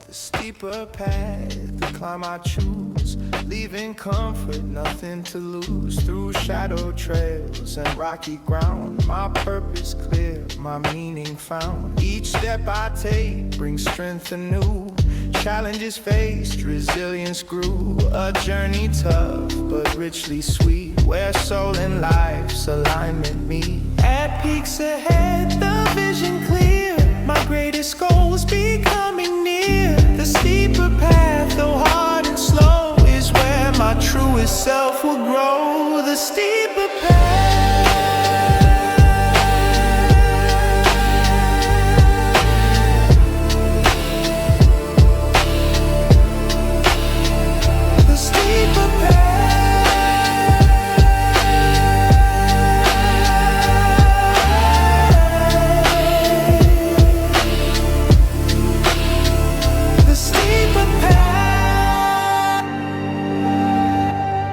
The steeper path, the climb I choose, leaving comfort, nothing to lose. Through shadow trails and rocky ground, my purpose clear, my meaning found. Each step I take brings strength anew. Challenges faced, resilience grew. A journey tough, but richly sweet, where soul and life's alignment meet. At peaks ahead, the vision clear, my greatest goals becoming near. The steeper path, though hard and slow, is where my truest self will grow. The steeper path.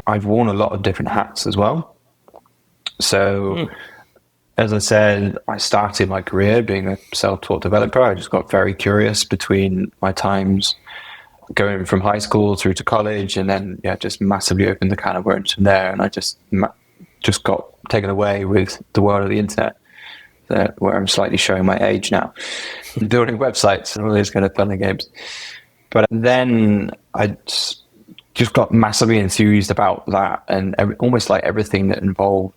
I've worn a lot of different hats as well. So, as I said, I started my career being a self-taught developer. I just got very curious between my times going from high school through to college, and then just massively opened the can of worms from there. And I just got taken away with the world of the internet, where I'm slightly showing my age now, building websites and all these kind of fun games. But then I just got massively enthused about that, and almost like everything that involved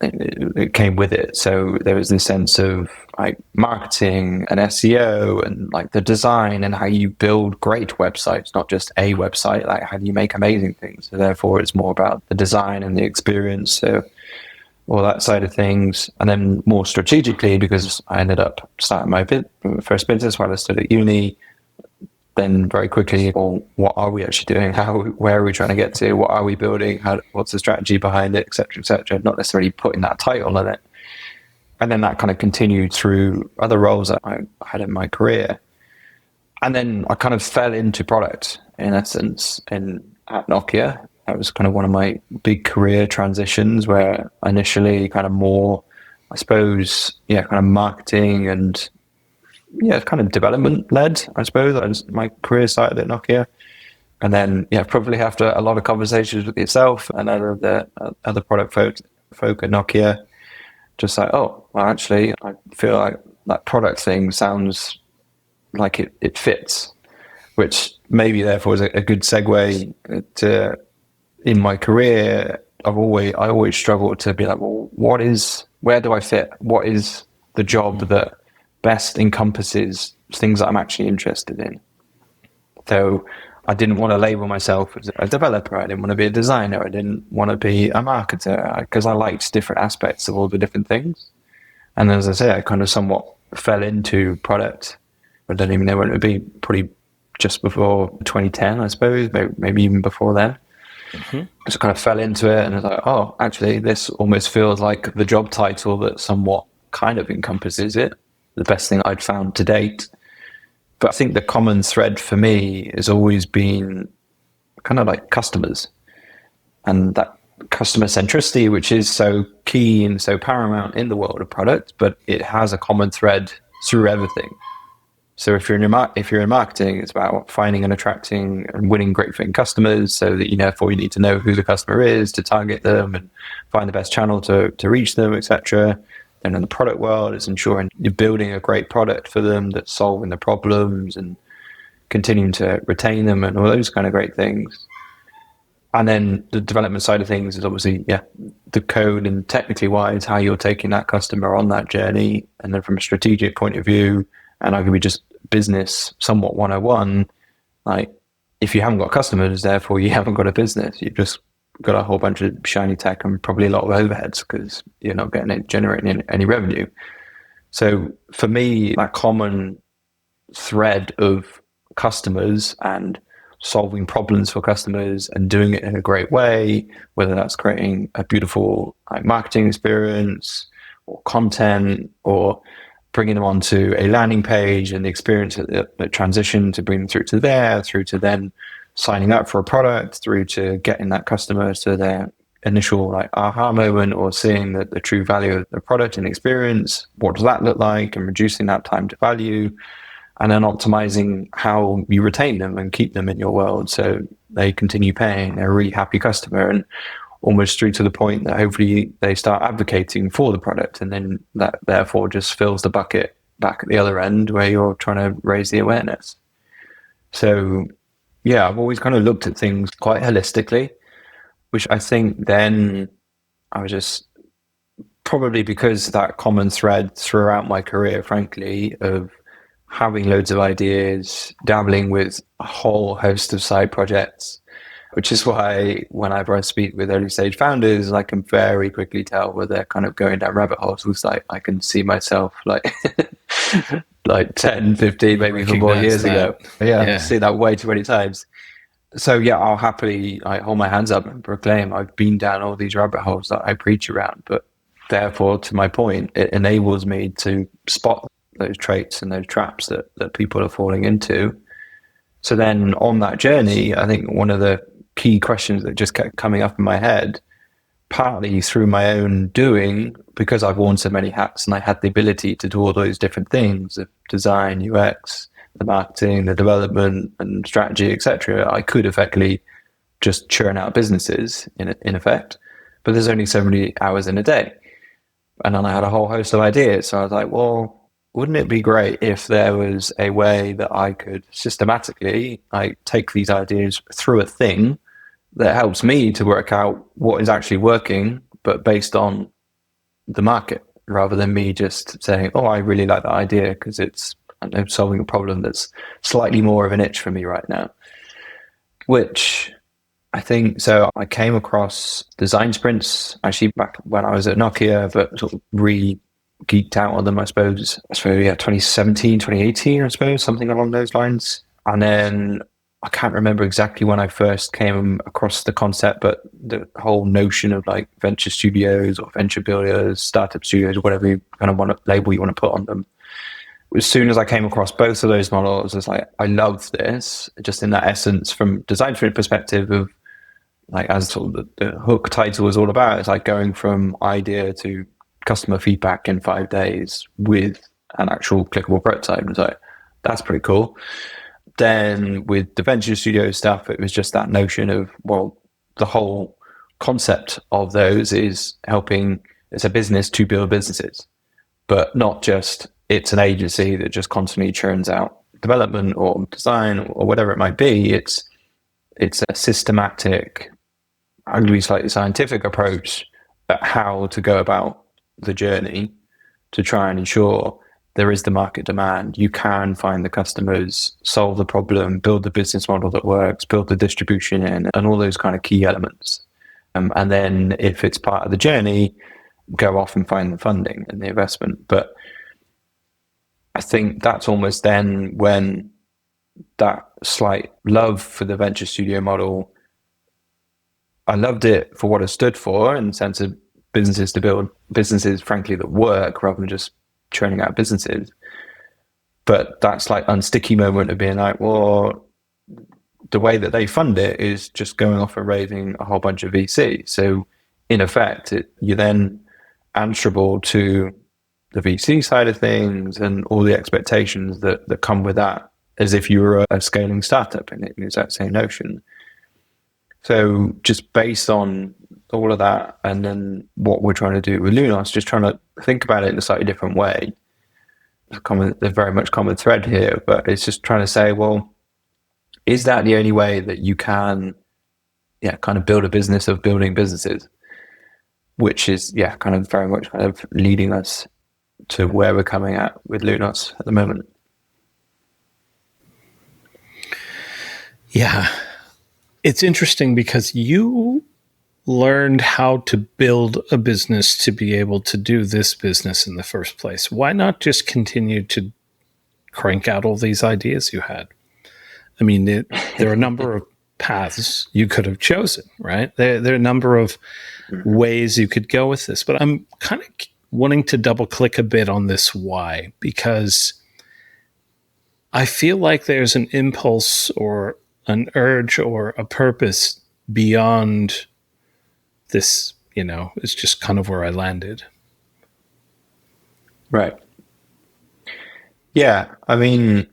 it came with it. So there was this sense of like marketing and SEO and like the design and how you build great websites, not just a website, like how do you make amazing things. So therefore it's more about the design and the experience, so all that side of things. And then more strategically, because I ended up starting my first business while I stood at uni, then very quickly, well, what are we actually doing? Where are we trying to get to? What are we building? What's the strategy behind it, et cetera, not necessarily putting that title on it. And then that kind of continued through other roles that I had in my career. And then I kind of fell into product, in essence, at Nokia. That was kind of one of my big career transitions, where initially kind of more, I suppose, kind of marketing and kind of development led, I suppose. My career started at Nokia. And then, probably after a lot of conversations with yourself and other product folk at Nokia, just like, oh, well, actually, I feel like that product thing sounds like it fits, which maybe therefore is a good segue to, in my career, I always struggled to be like, well, where do I fit? What is the job that best encompasses things that I'm actually interested in? So I didn't want to label myself as a developer. I didn't want to be a designer. I didn't want to be a marketer, because I liked different aspects of all the different things. And as I say, I kind of somewhat fell into product. I don't even know when it would be, probably just before 2010, I suppose, maybe even before then. Mm-hmm. Just kind of fell into it, and I was like, oh, actually, this almost feels like the job title that somewhat kind of encompasses it. The best thing I'd found to date. But I think the common thread for me has always been kind of like customers, and that customer centricity, which is so key and so paramount in the world of product, but it has a common thread through everything. So if you're in marketing, it's about finding and attracting and winning great fitting customers, so that therefore you need to know who the customer is to target them and find the best channel to reach them, etc. And in the product world, it's ensuring you're building a great product for them that's solving the problems and continuing to retain them and all those kind of great things. And then the development side of things is obviously, the code and technically wise, how you're taking that customer on that journey. And then from a strategic point of view, and arguably just business somewhat 101, like if you haven't got customers, therefore you haven't got a business. You've just got a whole bunch of shiny tech and probably a lot of overheads because you're not generating any revenue. So for me, that common thread of customers and solving problems for customers and doing it in a great way, whether that's creating a beautiful marketing experience or content, or bringing them onto a landing page and the experience, the transition to bring them through to then signing up for a product, through to getting that customer to their initial aha moment, or seeing the true value of the product and experience. What does that look like? And reducing that time to value. and then optimizing how you retain them and keep them in your world so they continue paying. They're a really happy customer, and almost through to the point that hopefully they start advocating for the product, and then that therefore just fills the bucket back at the other end where you're trying to raise the awareness. So yeah, I've always kind of looked at things quite holistically, which I think then I was just probably because that common thread throughout my career, frankly, of having loads of ideas, dabbling with a whole host of side projects, which is why whenever I speak with early stage founders, I can very quickly tell where they're kind of going down rabbit holes. It's like I can see myself like like 10, 15, maybe even more years ago. Yeah, I've seen that way too many times. So yeah, I'll happily hold my hands up and proclaim I've been down all these rabbit holes that I preach around. But therefore, to my point, it enables me to spot those traits and those traps that people are falling into. So then on that journey, I think one of the key questions that just kept coming up in my head, partly through my own doing, because I've worn so many hats and I had the ability to do all those different things of design, UX, the marketing, the development and strategy, etc. I could effectively just churn out businesses in effect, but there's only so many hours in a day. And then I had a whole host of ideas. So I was like, well, wouldn't it be great if there was a way that I could systematically take these ideas through a thing that helps me to work out what is actually working, but based on the market, rather than me just saying, oh, I really like that idea because it's solving a problem that's slightly more of an itch for me right now. Which I think, so I came across design sprints actually back when I was at Nokia, but sort of geeked out on them, I suppose, 2017, 2018, I suppose, something along those lines. And then I can't remember exactly when I first came across the concept, but the whole notion of like venture studios or venture builders, startup studios, whatever you kind of want to label you want to put on them. As soon as I came across both of those models, it's like, I love this, just in that essence from design sprint perspective of like, as sort of the hook title is all about, it's like going from idea to customer feedback in 5 days with an actual clickable prototype. It's like, that's pretty cool. Then with the venture studio stuff, it was just that notion of, well, the whole concept of those is helping as a business to build businesses, but not just it's an agency that just constantly churns out development or design or whatever it might be. It's a systematic, arguably slightly scientific approach at how to go about the journey to try and ensure there is the market demand. You can find the customers, solve the problem, build the business model that works, build the distribution in, and all those kind of key elements. And then if it's part of the journey, go off and find the funding and the investment. But I think that's almost then when that slight love for the venture studio model, I loved it for what it stood for in the sense of businesses to build businesses, frankly, that work rather than just churning out businesses. But that's like unsticky moment of being like, well, the way that they fund it is just going off and raising a whole bunch of VC. So in effect, you're then answerable to the VC side of things and all the expectations that come with that, as if you were a scaling startup in the exact same notion. So just based on all of that, and then what we're trying to do with Lunos, just trying to think about it in a slightly different way. There's very much common thread here, but it's just trying to say, well, is that the only way that you can, kind of build a business of building businesses? Which is, kind of very much kind of leading us to where we're coming at with Lunos at the moment. Yeah. It's interesting because you learned how to build a business to be able to do this business in the first place. Why not just continue to crank out all these ideas you had? I mean, there are a number of paths you could have chosen, right? There are a number of ways you could go with this, but I'm kind of wanting to double click a bit on this why, because I feel like there's an impulse or an urge or a purpose beyond this, is just kind of where I landed. Right. Yeah. I mean,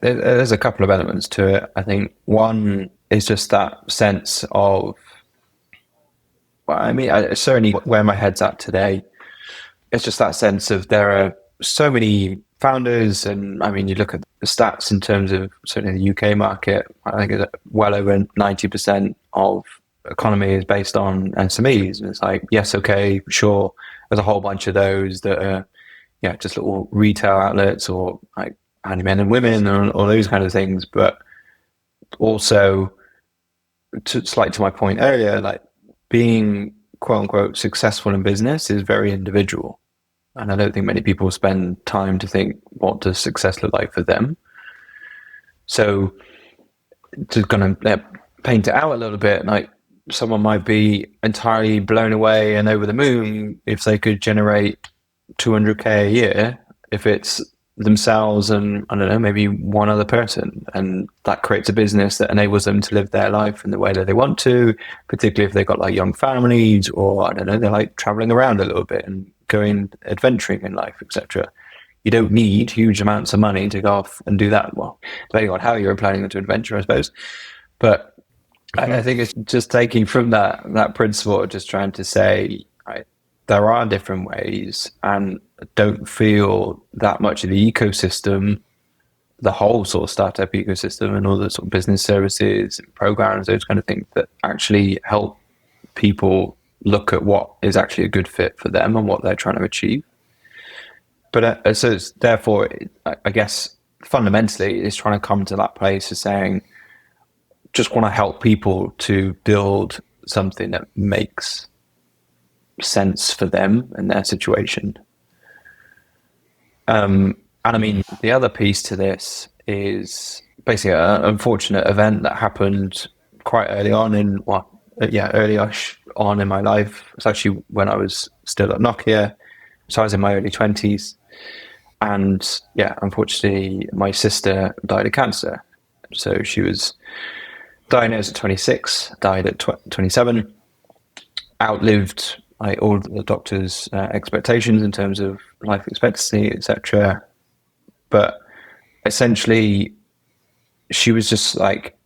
there's a couple of elements to it. I think one is just that sense of, well, I mean, certainly where my head's at today, it's just that sense of there are so many founders, and I mean, you look at the stats in terms of certainly the UK market, I think it's well over 90% of economy is based on SMEs. And it's like, yes, okay, sure, there's a whole bunch of those that are, yeah, just little retail outlets or like handymen and women and all those kind of things. But also, to my point earlier, like being quote unquote successful in business is very individual. And I don't think many people spend time to think, what does success look like for them? So to kind of paint it out a little bit, like someone might be entirely blown away and over the moon if they could generate 200K a year, if it's themselves and, I don't know, maybe one other person. And that creates a business that enables them to live their life in the way that they want to, particularly if they've got like young families, or I don't know, they're like traveling around a little bit and going adventuring in life, etc. You don't need huge amounts of money to go off and do that. Well, depending on how you're planning to adventure, I suppose. But I think it's just taking from that principle, just trying to say, right, there are different ways, and don't feel that much of the ecosystem, the whole sort of startup ecosystem and all the sort of business services and programs, those kind of things that actually help people look at what is actually a good fit for them and what they're trying to achieve. But so it's, therefore, I guess fundamentally, it's trying to come to that place of saying, just want to help people to build something that makes sense for them and their situation. And I mean, the other piece to this is basically an unfortunate event that happened quite early on early-ish on in my life. It's actually when I was still at Nokia. So I was in my early 20s. And yeah, unfortunately, my sister died of cancer. So she was diagnosed at 26, died at 27, outlived all the doctors' expectations in terms of life expectancy, etc. But essentially, she was just like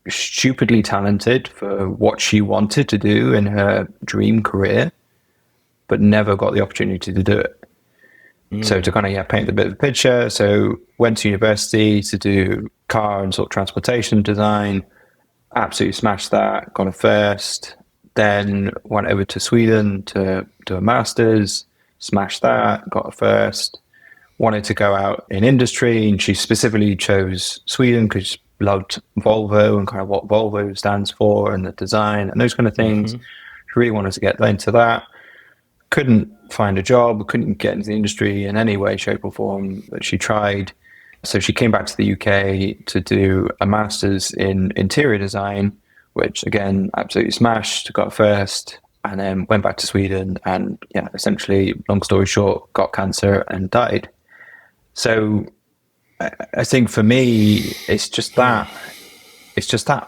stupidly talented for what she wanted to do in her dream career, but never got the opportunity to do it. So to kind of paint a bit of a picture, so went to university to do car and sort of transportation design, absolutely smashed that, got a first, then went over to Sweden to do a master's, smashed that, got a first, wanted to go out in industry, and she specifically chose Sweden because she loved Volvo and kind of what Volvo stands for and the design and those kind of things. She really wanted to get into that. Couldn't find a job, couldn't get into the industry in any way, shape or form that she tried. So she came back to the UK to do a master's in interior design, which again, absolutely smashed, got first, and then went back to Sweden and essentially, long story short, got cancer and died. So I think for me, it's just that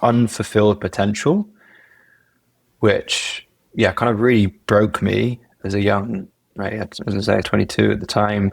unfulfilled potential, which kind of really broke me as a young, as I say, 22 at the time,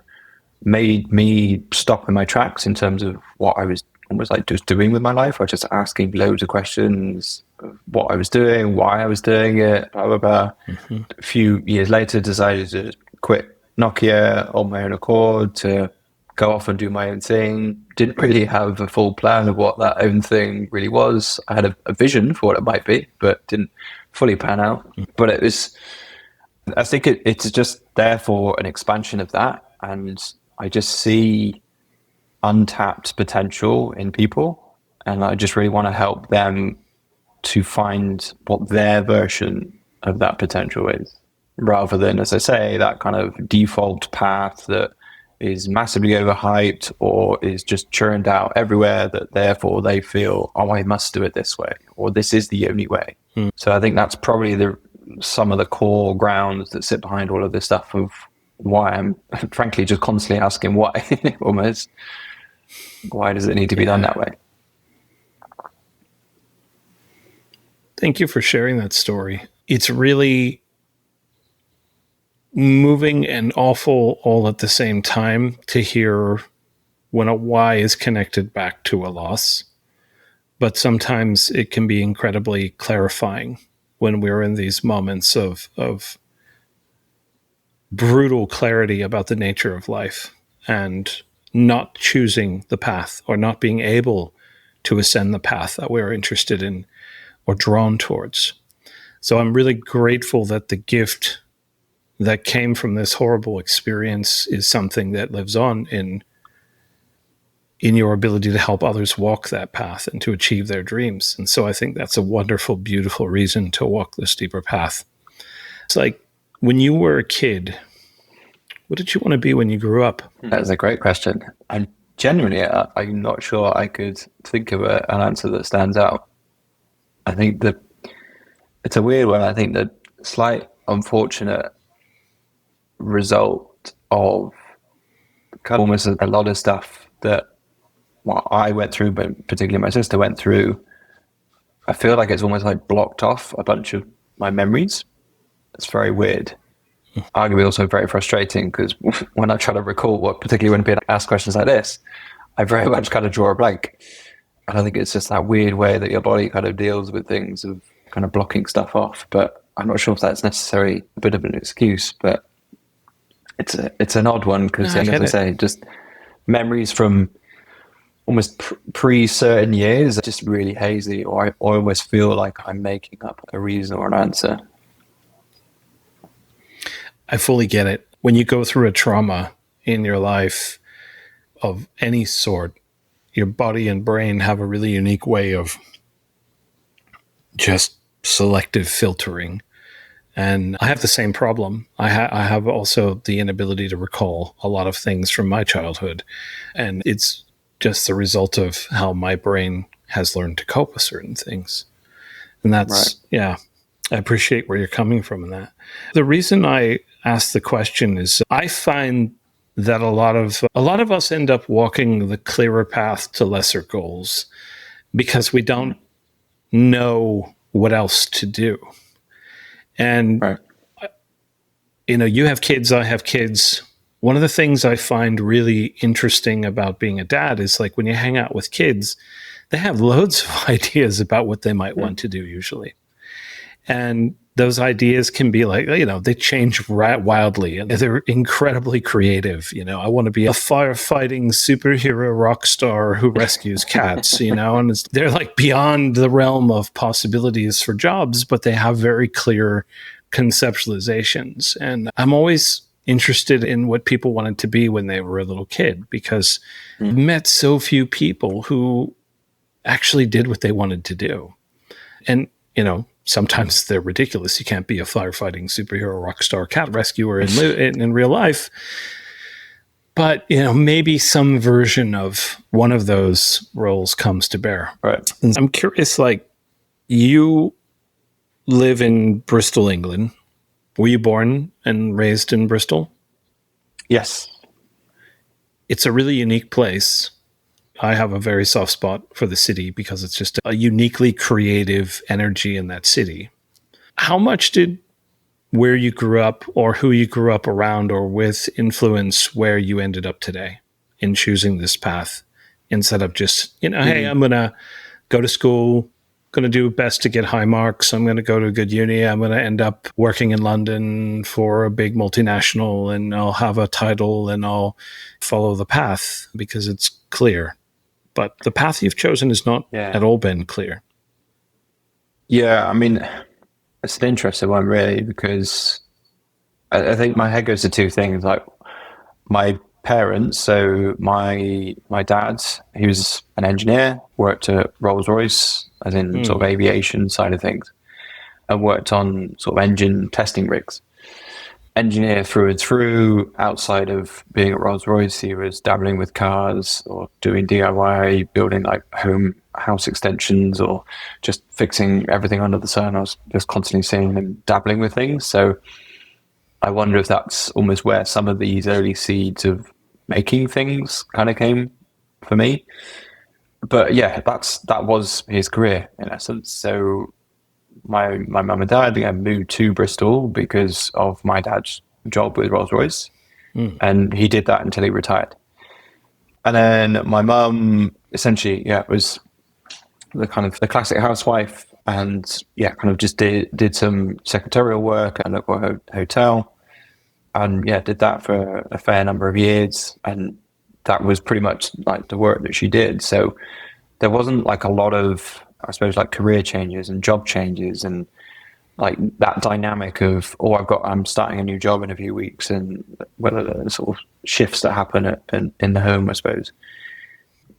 made me stop in my tracks in terms of what I was almost like just doing with my life. I was just asking loads of questions of what I was doing, why I was doing it, blah, blah, blah. A few years later, decided to quit Nokia on my own accord to go off and do my own thing. Didn't really have a full plan of what that own thing really was. I had a vision for what it might be, but didn't fully pan out. But it was, I think it's just therefore an expansion of that. And I just see untapped potential in people. And I just really want to help them to find what their version of that potential is, rather than, as I say, that kind of default path that is massively overhyped or is just churned out everywhere, that therefore they feel, oh, I must do it this way, or this is the only way. So I think that's probably some of the core grounds that sit behind all of this stuff of why I'm frankly just constantly asking why. Almost, why does it need to be done that way? Thank you for sharing that story. It's really moving and awful all at the same time to hear when a why is connected back to a loss, but sometimes it can be incredibly clarifying when we're in these moments of brutal clarity about the nature of life and not choosing the path or not being able to ascend the path that we're interested in or drawn towards. So I'm really grateful that the gift that came from this horrible experience is something that lives on in your ability to help others walk that path and to achieve their dreams. And so I think that's a wonderful, beautiful reason to walk this deeper path. It's like, when you were a kid, what did you want to be when you grew up? That's a great question. And genuinely, I'm not sure I could think of an answer that stands out. I think that it's a weird one. I think the slight unfortunate result of kind of almost a lot of stuff that I went through, but particularly my sister went through, I feel like it's almost like blocked off a bunch of my memories. It's very weird. Arguably also very frustrating, because when I try to recall particularly when people ask questions like this, I very much kind of draw a blank. And I think it's just that weird way that your body kind of deals with things, of kind of blocking stuff off. But I'm not sure if that's necessarily a bit of an excuse, but it's an odd one, because as I say, just memories from almost pre-certain years are just really hazy, or I always feel like I'm making up a reason or an answer. I fully get it. When you go through a trauma in your life of any sort, your body and brain have a really unique way of just selective filtering. And I have the same problem. I have also the inability to recall a lot of things from my childhood. And it's just the result of how my brain has learned to cope with certain things. And that's, right. Yeah, I appreciate where you're coming from in that. The reason I asked the question is I find that a lot of us end up walking the clearer path to lesser goals because we don't know what else to do. And, right. You have kids, I have kids. One of the things I find really interesting about being a dad is, like, when you hang out with kids, they have loads of ideas about what they might want to do usually. And those ideas can be like, they change wildly, and they're incredibly creative. I want to be a firefighting superhero rock star who rescues cats, and they're like beyond the realm of possibilities for jobs, but they have very clear conceptualizations. And I'm always interested in what people wanted to be when they were a little kid, because I've met so few people who actually did what they wanted to do. And, sometimes they're ridiculous. You can't be a firefighting superhero rock star cat rescuer in real life. But, maybe some version of one of those roles comes to bear. Right. And I'm curious, like, you live in Bristol, England. Were you born and raised in Bristol? Yes. It's a really unique place. I have a very soft spot for the city because it's just a uniquely creative energy in that city. How much did where you grew up or who you grew up around or with influence where you ended up today in choosing this path, instead of just, hey, I'm going to go to school, going to do best to get high marks, I'm going to go to a good uni, I'm going to end up working in London for a big multinational, and I'll have a title and I'll follow the path because it's clear. But the path you've chosen has not at all been clear. Yeah, I mean, it's an interesting one, really, because I think my head goes to two things. Like, my parents, so my dad, he was an engineer, worked at Rolls-Royce, as in sort of aviation side of things, and worked on sort of engine testing rigs. Engineer through and through. Outside of being at Rolls-Royce, he was dabbling with cars or doing DIY, building like house extensions, or just fixing everything under the sun. I was just constantly seeing him dabbling with things. So I wonder if that's almost where some of these early seeds of making things kind of came for me. But yeah, that was his career in essence. So my mum and dad moved to Bristol because of my dad's job with Rolls-Royce. And he did that until he retired. And then my mum essentially, was the kind of the classic housewife, and kind of just did some secretarial work at a local hotel, and did that for a fair number of years, and that was pretty much like the work that she did. So there wasn't like a lot of, I suppose, like career changes and job changes and like that dynamic of, I'm starting a new job in a few weeks, and whether the sort of shifts that happen in the home, I suppose.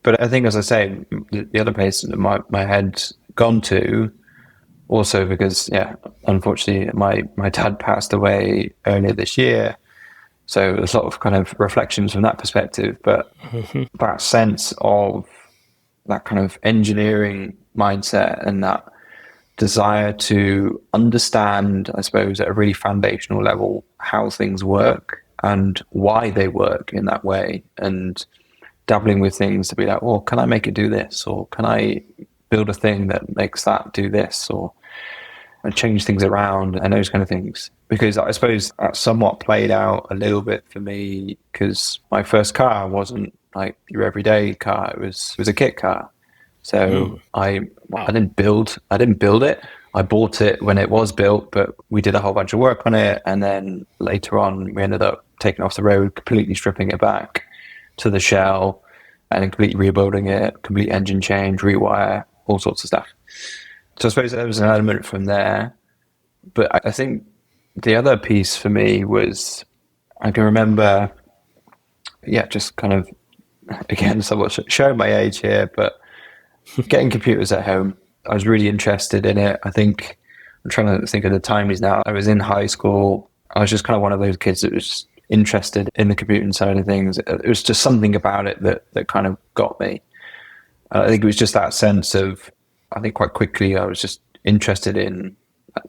But I think, as I say, the other place that my head's gone to, also because, unfortunately, my dad passed away earlier this year. So there's a lot of kind of reflections from that perspective. But that sense of that kind of engineering mindset and that desire to understand, I suppose, at a really foundational level, how things work and why they work in that way, and dabbling with things to be like, oh, can I make it do this? Or can I build a thing that makes that do this? Or change things around and those kind of things. Because I suppose that somewhat played out a little bit for me, because my first car wasn't like your everyday car. It was a kit car. So I didn't build it. I bought it when it was built, but we did a whole bunch of work on it. And then later on, we ended up taking it off the road, completely stripping it back to the shell and then completely rebuilding it, complete engine change, rewire, all sorts of stuff. So I suppose there was an element from there. But I think the other piece for me was, I can remember, just kind of, again, somewhat showing my age here, but getting computers at home. I was really interested in it. I think, I'm trying to think of the times now. I was in high school. I was just kind of one of those kids that was interested in the computing side of things. It was just something about it that kind of got me. I think it was just that sense of, I think quite quickly I was just interested in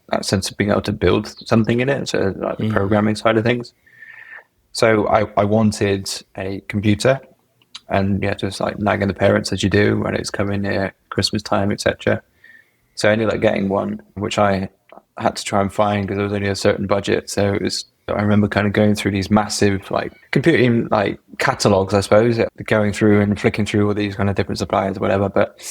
that sense of being able to build something in it, so like the programming side of things. So I wanted a computer, and just like nagging the parents as you do when it's coming near Christmas time, etc. So I ended up getting one, which I had to try and find because there was only a certain budget. So I remember kind of going through these massive like computing like catalogs, I suppose, going through and flicking through all these kind of different suppliers or whatever. But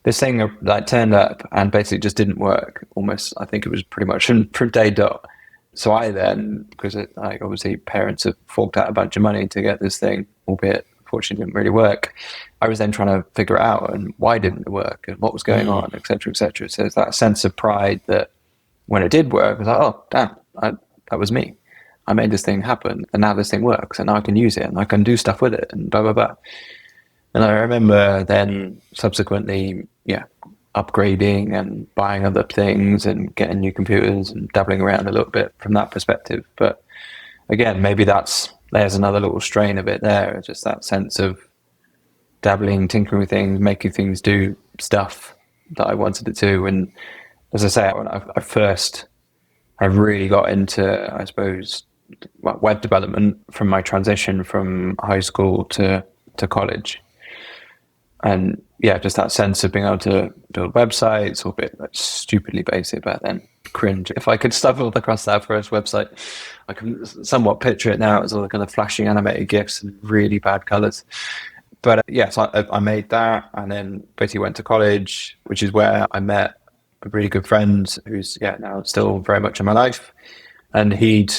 this thing like turned up and basically just didn't work. Almost, I think it was pretty much from day dot. So I then, because obviously parents have forked out a bunch of money to get this thing, albeit fortunately didn't really work. I was then trying to figure it out and why didn't it work and what was going on, et cetera, et cetera. So it's that sense of pride that when it did work, I was like, oh, damn, that was me. I made this thing happen, and now this thing works, and now I can use it, and I can do stuff with it, and blah, blah, blah. And I remember then subsequently, upgrading and buying other things and getting new computers and dabbling around a little bit from that perspective. But again, maybe there's another little strain of it there, just that sense of dabbling, tinkering with things, making things do stuff that I wanted it to. And as I say, when I really got into, I suppose, web development from my transition from high school to college. And just that sense of being able to build websites, a bit like stupidly basic back then. Cringe. If I could stumble across that first website, I can somewhat picture it now as all the kind of flashing animated GIFs and really bad colors. But so I made that, and then basically went to college, which is where I met a really good friend who's now still very much in my life. And he'd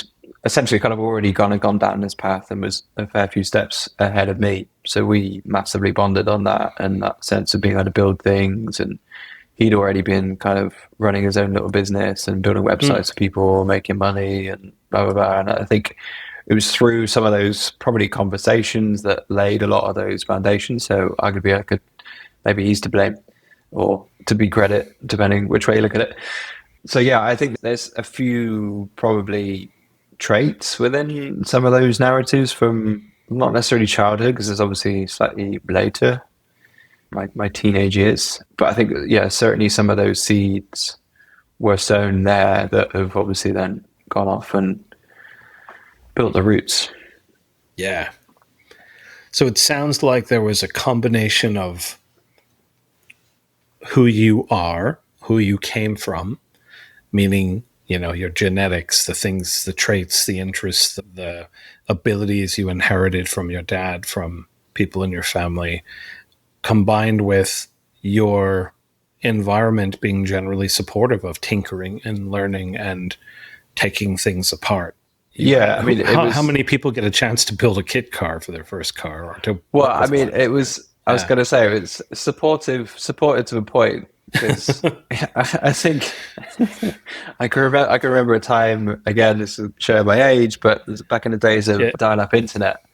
essentially kind of already gone down this path and was a fair few steps ahead of me. So we massively bonded on that, and that sense of being able to build things. And he'd already been kind of running his own little business and building websites for people, making money and blah, blah, blah. And I think it was through some of those probably conversations that laid a lot of those foundations. So arguably maybe he's to blame or to be credit, depending which way you look at it. So I think there's a few probably traits within some of those narratives from not necessarily childhood, because it's obviously slightly later, my teenage years. But I think, certainly some of those seeds were sown there that have obviously then gone off and built the roots. Yeah. So it sounds like there was a combination of who you are, who you came from, meaning, your genetics, the things, the traits, the interests, the abilities you inherited from your dad, from people in your family, combined with your environment being generally supportive of tinkering and learning and taking things apart. Yeah, I mean, How many people get a chance to build a kit car for their first car, or to well, work I with mean, one? it was. I was going to say it's supportive to a point, because I think I can remember a time, again. This will show my age, but it was back in the days of Yeah. dial-up internet,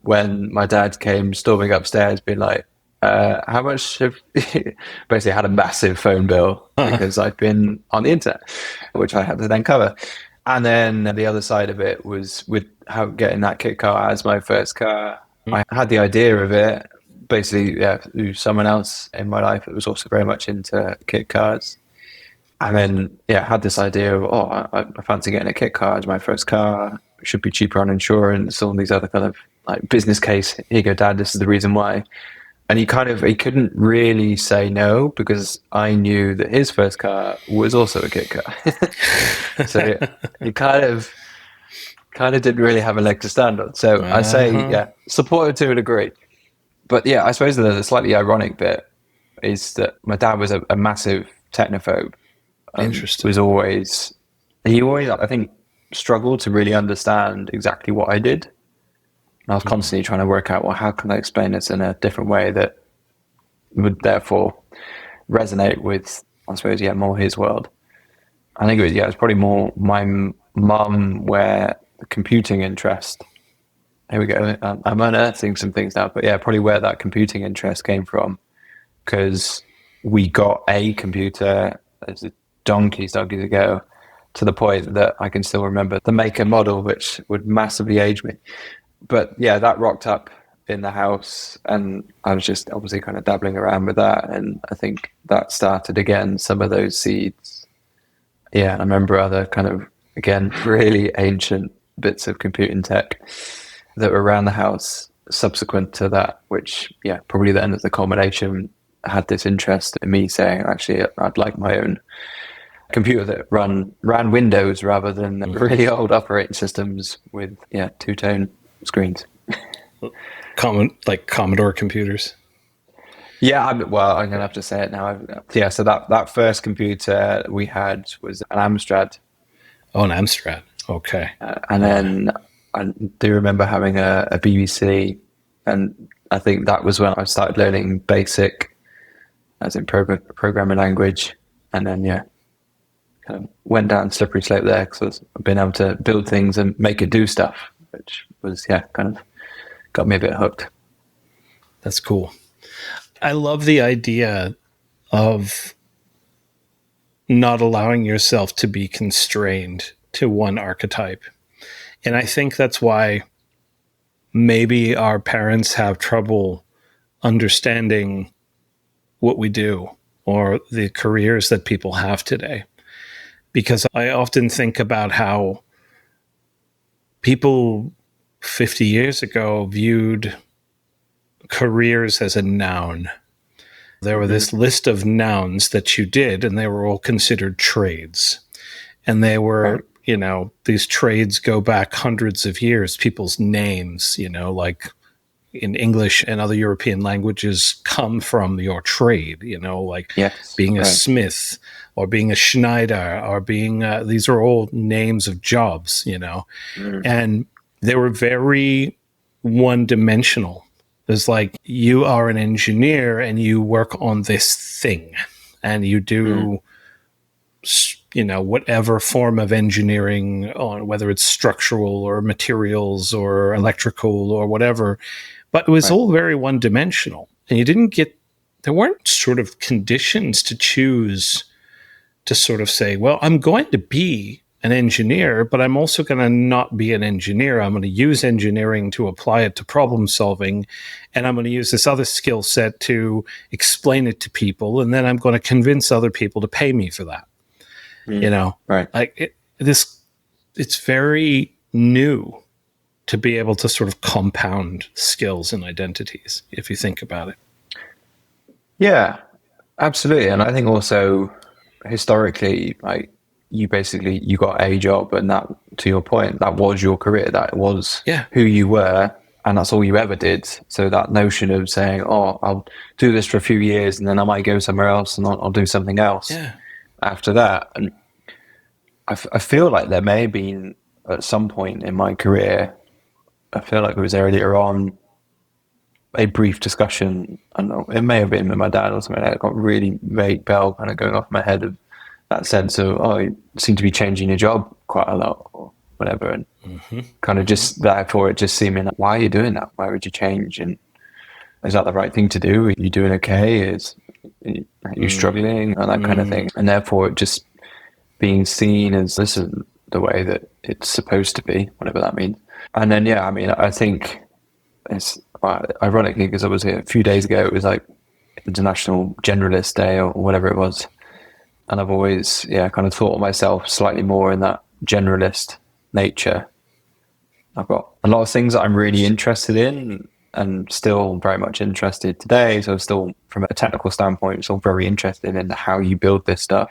when my dad came storming upstairs, being like, "How much?" Basically, I had a massive phone bill because I'd been on the internet, which I had to then cover. And then the other side of it was with how getting that kit car as my first car. I had the idea of it basically, yeah, through someone else in my life that was also very much into kit cars. And then, yeah, I had this idea of, I fancy getting a kit car as my first car. It should be cheaper on insurance, all these other kind of like business case. Here you go, Dad, this is the reason why. And he couldn't really say no, because I knew that his first car was also a kit car. So he kind of didn't really have a leg to stand on. So I say, yeah, supported to a degree. But yeah, I suppose the slightly ironic bit is that my dad was a massive technophobe. Interesting. He always, I think, struggled to really understand exactly what I did. And I was constantly trying to work out, well, how can I explain this in a different way that would therefore resonate with, I suppose, yeah, more his world. I think it was probably more my mum, where the computing interest. Here we go. I'm unearthing some things now, but yeah, probably where that computing interest came from, because we got a computer as donkeys ago, to the point that I can still remember the make and model, which would massively age me. But yeah, that rocked up in the house, and I was just obviously kind of dabbling around with that, and I think that started again some of those seeds. Yeah, and I remember other kind of, again, really ancient bits of computing tech that were around the house subsequent to that, which, yeah, probably then as a culmination had this interest in me saying, actually, I'd like my own computer that ran Windows rather than really old operating systems with, yeah, two-tone screens. Like Commodore computers. Yeah, I'm going to have to say it now. Yeah, so that first computer we had was an Amstrad. Oh, an Amstrad. Okay. And then I do remember having a BBC, and I think that was when I started learning BASIC, as in programming language. And then, yeah, kind of went down slippery slope there, because I've been able to build things and make it do stuff, which was, yeah, kind of got me a bit hooked. That's cool. I love the idea of not allowing yourself to be constrained to one archetype. And I think that's why maybe our parents have trouble understanding what we do or the careers that people have today. Because I often think about how people 50 years ago viewed careers as a noun. There were this list of nouns that you did, and they were all considered trades. And they were, these trades go back hundreds of years, people's names, like in English and other European languages come from your trade, like being a smith or being a Schneider or being, these are all names of jobs, and they were very one-dimensional. There's like, you are an engineer and you work on this thing and you do, whatever form of engineering on, whether it's structural or materials or electrical or whatever, but it was all very one-dimensional. And there weren't sort of conditions to choose to sort of say, well, I'm going to be an engineer, but I'm also going to not be an engineer. I'm going to use engineering to apply it to problem solving, and I'm going to use this other skill set to explain it to people, and then I'm going to convince other people to pay me for that. Right? Like it's very new to be able to sort of compound skills and identities, if you think about it. Yeah, absolutely. And I think also historically, like, you got a job, and that, to your point, that was your career. That was who you were. and that's all you ever did. So that notion of saying, oh, I'll do this for a few years and then I might go somewhere else and I'll do something else after that. And I feel like there may have been at some point in my career, I feel like it was earlier on, a brief discussion. I don't know, it may have been with my dad or something like that. Got a really vague bell kind of going off my head of that sense of, oh, you seem to be changing your job quite a lot or whatever. And kind of just therefore it just seeming like, why are you doing that? Why would you change? And is that the right thing to do? Are you doing okay? Are you struggling? And that kind of thing. And therefore it just being seen as this is the way that it's supposed to be, whatever that means. And then, yeah, I mean, I think it's ironically, because obviously a few days ago, it was like International Generalist Day or whatever it was. And I've always, kind of thought of myself slightly more in that generalist nature. I've got a lot of things that I'm really interested in and still very much interested today. So still from a technical standpoint, still very interested in how you build this stuff.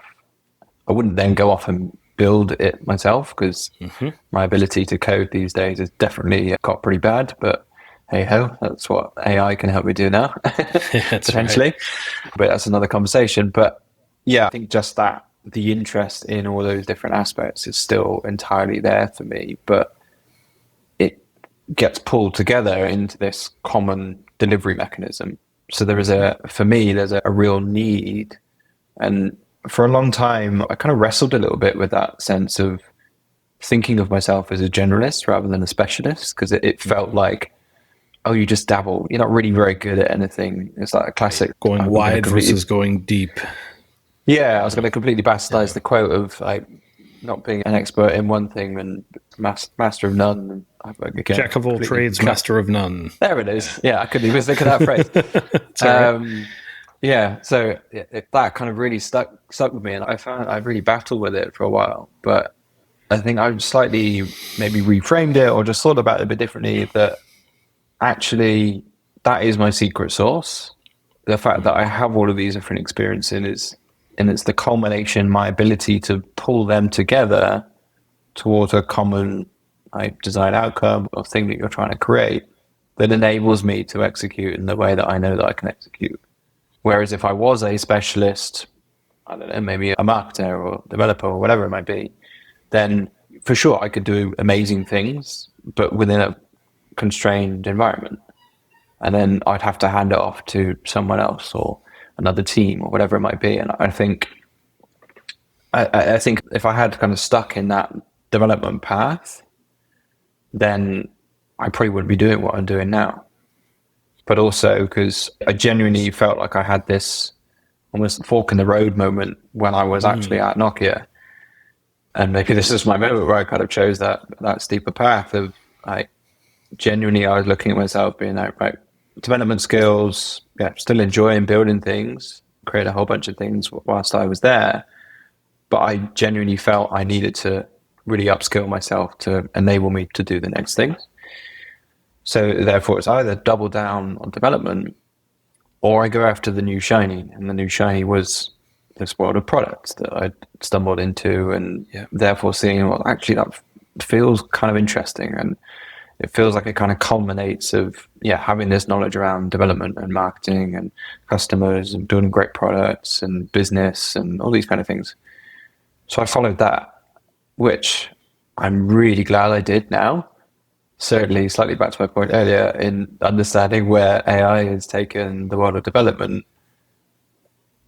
I wouldn't then go off and build it myself because my ability to code these days has definitely got pretty bad, but hey ho, that's what AI can help me do now, potentially. Right. But that's another conversation. But yeah, I think just that the interest in all those different aspects is still entirely there for me, but it gets pulled together into this common delivery mechanism. So there's a real need. And for a long time, I kind of wrestled a little bit with that sense of thinking of myself as a generalist rather than a specialist, because it felt like, oh, you just dabble. You're not really very good at anything. It's like a classic going wide versus going deep. Yeah, I was going to completely bastardize the quote of like not being an expert in one thing and master of none. Again, Jack of all trades, master of none. There it is. Yeah, I couldn't even think of that phrase. Yeah, so that kind of really stuck with me, and I found I really battled with it for a while. But I think I've slightly maybe reframed it or just thought about it a bit differently, that actually that is my secret sauce. The fact that I have all of these different experiences and it's the culmination, my ability to pull them together towards a common desired outcome or thing that you're trying to create that enables me to execute in the way that I know that I can execute. Whereas if I was a specialist, I don't know, maybe a marketer or developer or whatever it might be, then for sure I could do amazing things, but within a constrained environment. And then I'd have to hand it off to someone else or another team or whatever it might be. And I think if I had kind of stuck in that development path, then I probably wouldn't be doing what I'm doing now. But also because I genuinely felt like I had this almost fork in the road moment when I was actually at Nokia. And maybe this is my moment where I kind of chose that steeper path of genuinely I was looking at myself being like, right, development skills, still enjoying building things, create a whole bunch of things whilst I was there. But I genuinely felt I needed to really upskill myself to enable me to do the next thing. So therefore, it's either double down on development or I go after the new shiny. And the new shiny was this world of products that I stumbled into, and therefore seeing, well, actually that feels kind of interesting. And it feels like it kind of culminates of, having this knowledge around development and marketing and customers and building great products and business and all these kind of things. So I followed that, which I'm really glad I did now. Certainly, slightly back to my point earlier, in understanding where AI has taken the world of development.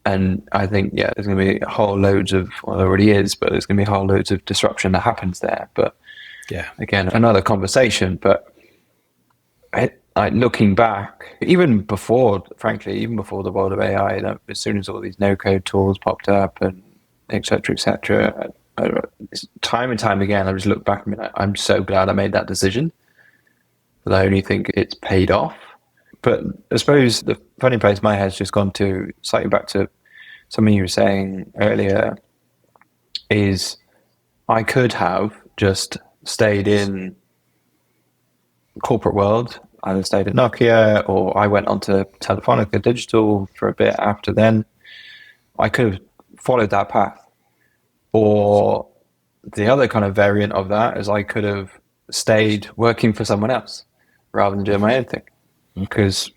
And I think, there's going to be whole loads of, well, there already is, but there's going to be whole loads of disruption that happens there. But again, another conversation. But looking back, even before the world of AI, as soon as all these no-code tools popped up and et cetera, time and time again, I just look back and be like, I'm so glad I made that decision. But I only think it's paid off. But I suppose the funny place my head's just gone to, slightly back to something you were saying earlier, is I could have just stayed in corporate world. I stayed at Nokia, or I went on to Telefonica Digital for a bit after then. I could have followed that path. Or the other kind of variant of that is I could have stayed working for someone else, rather than doing my own thing. Because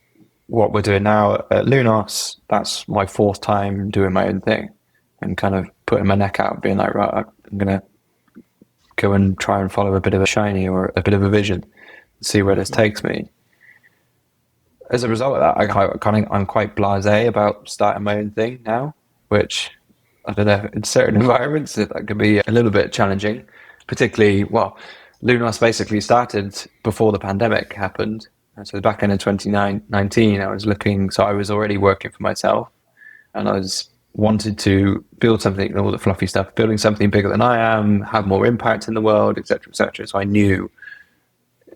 what we're doing now at Lunos, that's my fourth time doing my own thing and kind of putting my neck out, being like, right, I'm going to go and try and follow a bit of a shiny or a bit of a vision, see where this takes me. As a result of that, I'm quite blasé about starting my own thing now, which I don't know, in certain environments that can be a little bit challenging, particularly, Lunos basically started before the pandemic happened. So back in 2019, I was already working for myself, and I wanted to build something, all the fluffy stuff, building something bigger than I am, have more impact in the world, etc., etc. So I knew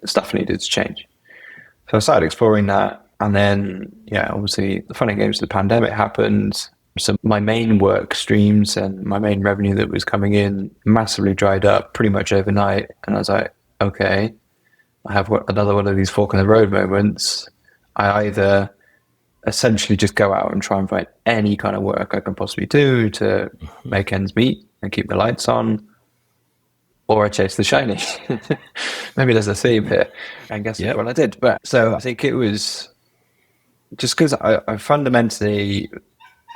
stuff needed to change. So I started exploring that, and then, obviously the fun and games of the pandemic happened. So my main work streams and my main revenue that was coming in massively dried up pretty much overnight. And I was like, okay, I have another one of these fork in the road moments. I either essentially just go out and try and find any kind of work I can possibly do to make ends meet and keep the lights on, or I chase the shiny. Maybe there's a theme here. I guess that's what I did. But so I think it was just because I fundamentally,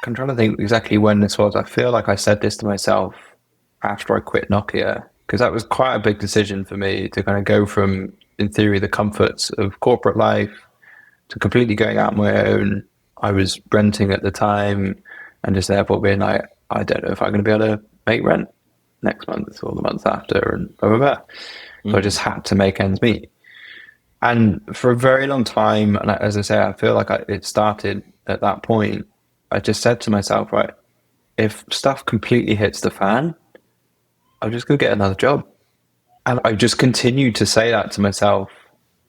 I'm trying to think exactly when this was. I feel like I said this to myself after I quit Nokia, because that was quite a big decision for me to kind of go from, in theory, the comforts of corporate life to completely going out on my own. I was renting at the time and just therefore being like, I don't know if I'm going to be able to make rent next month or the month after, and blah, blah, blah. So I just had to make ends meet. And for a very long time, and as I say, I feel like it started at that point, I just said to myself, right, if stuff completely hits the fan, I'll just go get another job. And I just continued to say that to myself,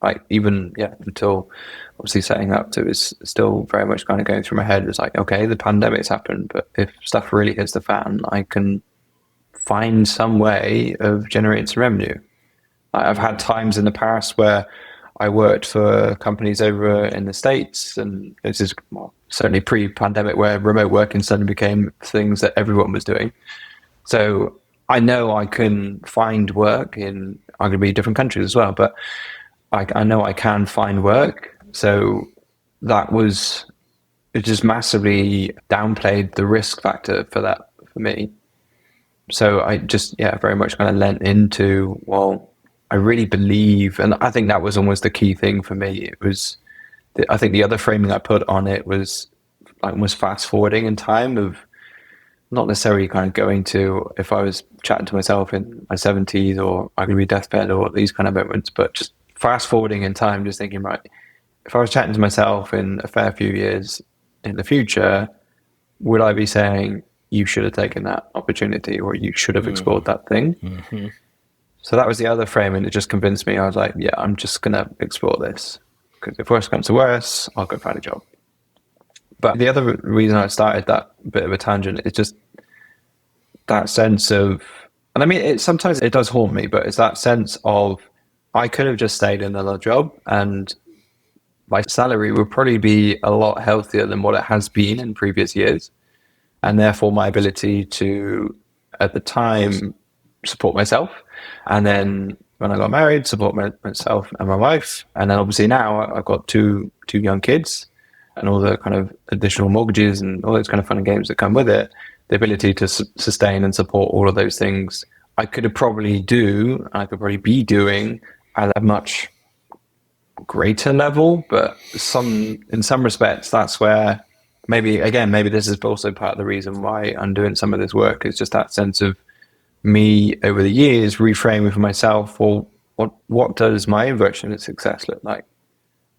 like even, until obviously setting up to is still very much kind of going through my head. It's like, okay, the pandemic's happened, but if stuff really hits the fan, I can find some way of generating some revenue. I've had times in the past where I worked for companies over in the States, and this is certainly pre-pandemic, where remote working suddenly became things that everyone was doing. So I know I can find work in arguably different countries as well, but I know I can find work. So it just massively downplayed the risk factor for that for me. So I just, very much kind of lent into, I really believe, and I think that was almost the key thing for me. It was, I think the other framing I put on it was like almost fast forwarding in time, of not necessarily kind of going to, if I was chatting to myself in my 70s or I could be deathbed or these kind of moments, but just fast forwarding in time, just thinking, right, if I was chatting to myself in a fair few years in the future, would I be saying, you should have taken that opportunity, or you should have explored that thing? Mm-hmm. So that was the other frame, and it just convinced me. I was like, I'm just going to explore this, because if worse comes to worse, I'll go find a job. But the other reason I started that bit of a tangent is just that sense of, and I mean, sometimes it does haunt me, but it's that sense of, I could have just stayed in another job and my salary would probably be a lot healthier than what it has been in previous years. And therefore my ability to, at the time, support myself. And then when I got married, support myself and my wife. And then obviously now I've got two young kids and all the kind of additional mortgages and all those kind of fun and games that come with it. The ability to sustain and support all of those things, I could probably be doing at a much greater level. But in some respects, that's where maybe this is also part of the reason why I'm doing some of this work, is just that sense of me over the years reframing for myself, well, what does my version of success look like?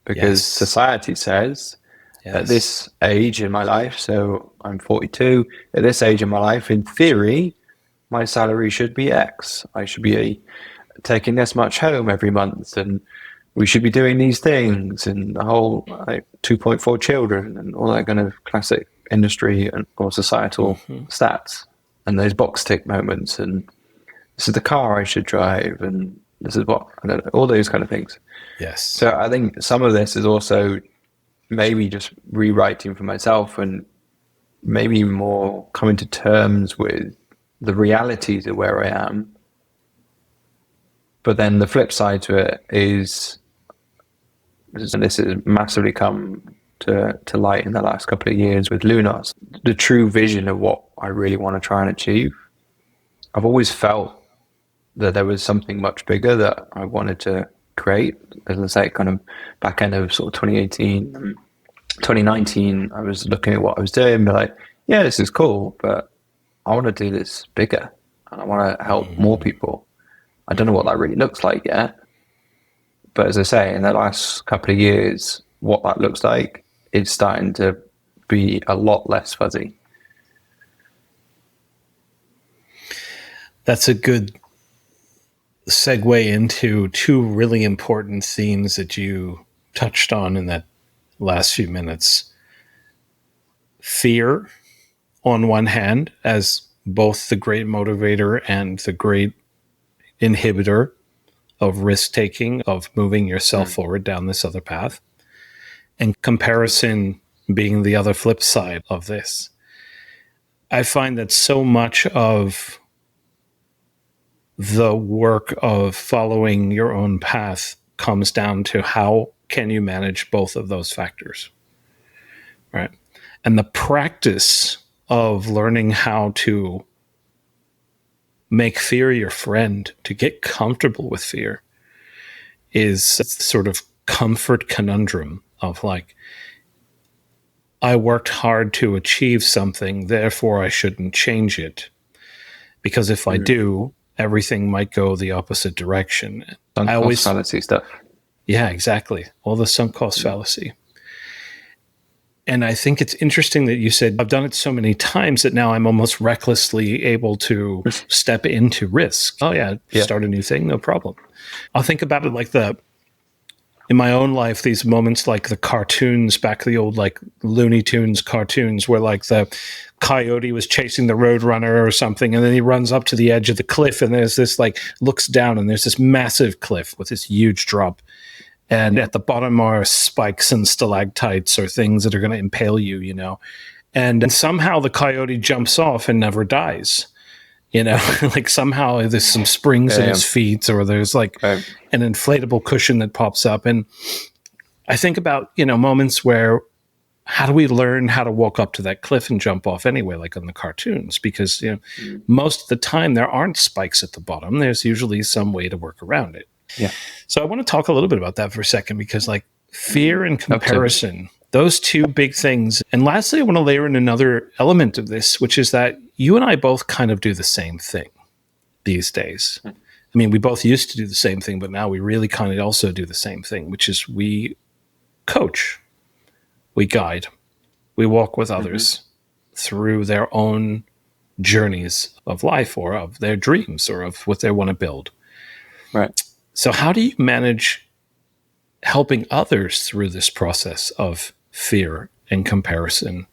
Because society says at this age in my life, so I'm 42, at this age in my life, in theory, my salary should be X. I should be taking this much home every month, and we should be doing these things, and the whole 2.4 children and all that kind of classic industry or societal stats, and those box tick moments, and this is the car I should drive, and this is what, I don't know, all those kind of things. Yes. So I think some of this is also maybe just rewriting for myself and maybe more coming to terms with the realities of where I am. But then the flip side to it is and this has massively come to light in the last couple of years with Lunos, the true vision of what I really want to try and achieve. I've always felt that there was something much bigger that I wanted to create. As I say, kind of back end of sort of 2018, 2019, I was looking at what I was doing and be like, yeah, this is cool, but I want to do this bigger and I want to help more people. I don't know what that really looks like yet. But as I say, in the last couple of years, what that looks like is starting to be a lot less fuzzy. That's a good segue into two really important themes that you touched on in that last few minutes. Fear, on one hand, as both the great motivator and the great inhibitor of risk-taking, of moving yourself forward down this other path, and comparison being the other flip side of this. I find that so much of the work of following your own path comes down to how can you manage both of those factors, right? And the practice of learning how to make fear your friend, to get comfortable with fear, is sort of comfort conundrum of like, I worked hard to achieve something, therefore I shouldn't change it. Because if I do, everything might go the opposite direction. Sunk I always cost fallacy stuff. Yeah, exactly. All the sunk cost fallacy. And I think it's interesting that you said, I've done it so many times that now I'm almost recklessly able to step into risk. Oh yeah, start a new thing, no problem. I'll think about it like in my own life, these moments like the cartoons, back the old like Looney Tunes cartoons where like the coyote was chasing the roadrunner or something, and then he runs up to the edge of the cliff and there's this like, looks down and there's this massive cliff with this huge drop. And at the bottom are spikes and stalactites or things that are going to impale you, you know. And somehow the coyote jumps off and never dies, you know. Like somehow there's some springs in his feet, or there's like an inflatable cushion that pops up. And I think about, you know, moments where how do we learn how to walk up to that cliff and jump off anyway, like on the cartoons? Because, you know, most of the time there aren't spikes at the bottom. There's usually some way to work around it. Yeah. So I want to talk a little bit about that for a second, because like fear and comparison, those two big things. And lastly, I want to layer in another element of this, which is that you and I both kind of do the same thing these days. I mean, we both used to do the same thing, but now we really kind of also do the same thing, which is we coach, we guide, we walk with others through their own journeys of life or of their dreams or of what they want to build. Right. So how do you manage helping others through this process of fear and comparison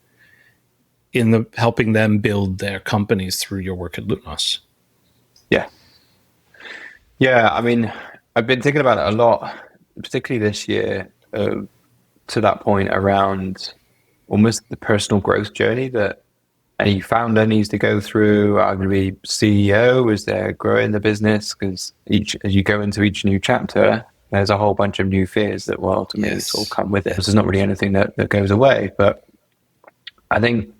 in the helping them build their companies through your work at Lunos? Yeah. Yeah, I mean, I've been thinking about it a lot, particularly this year, to that point around almost the personal growth journey that any founder needs to go through. Arguably CEO as they're growing the business, because as you go into each new chapter, there's a whole bunch of new fears that will ultimately sort of come with it. There's not really anything that goes away. But I think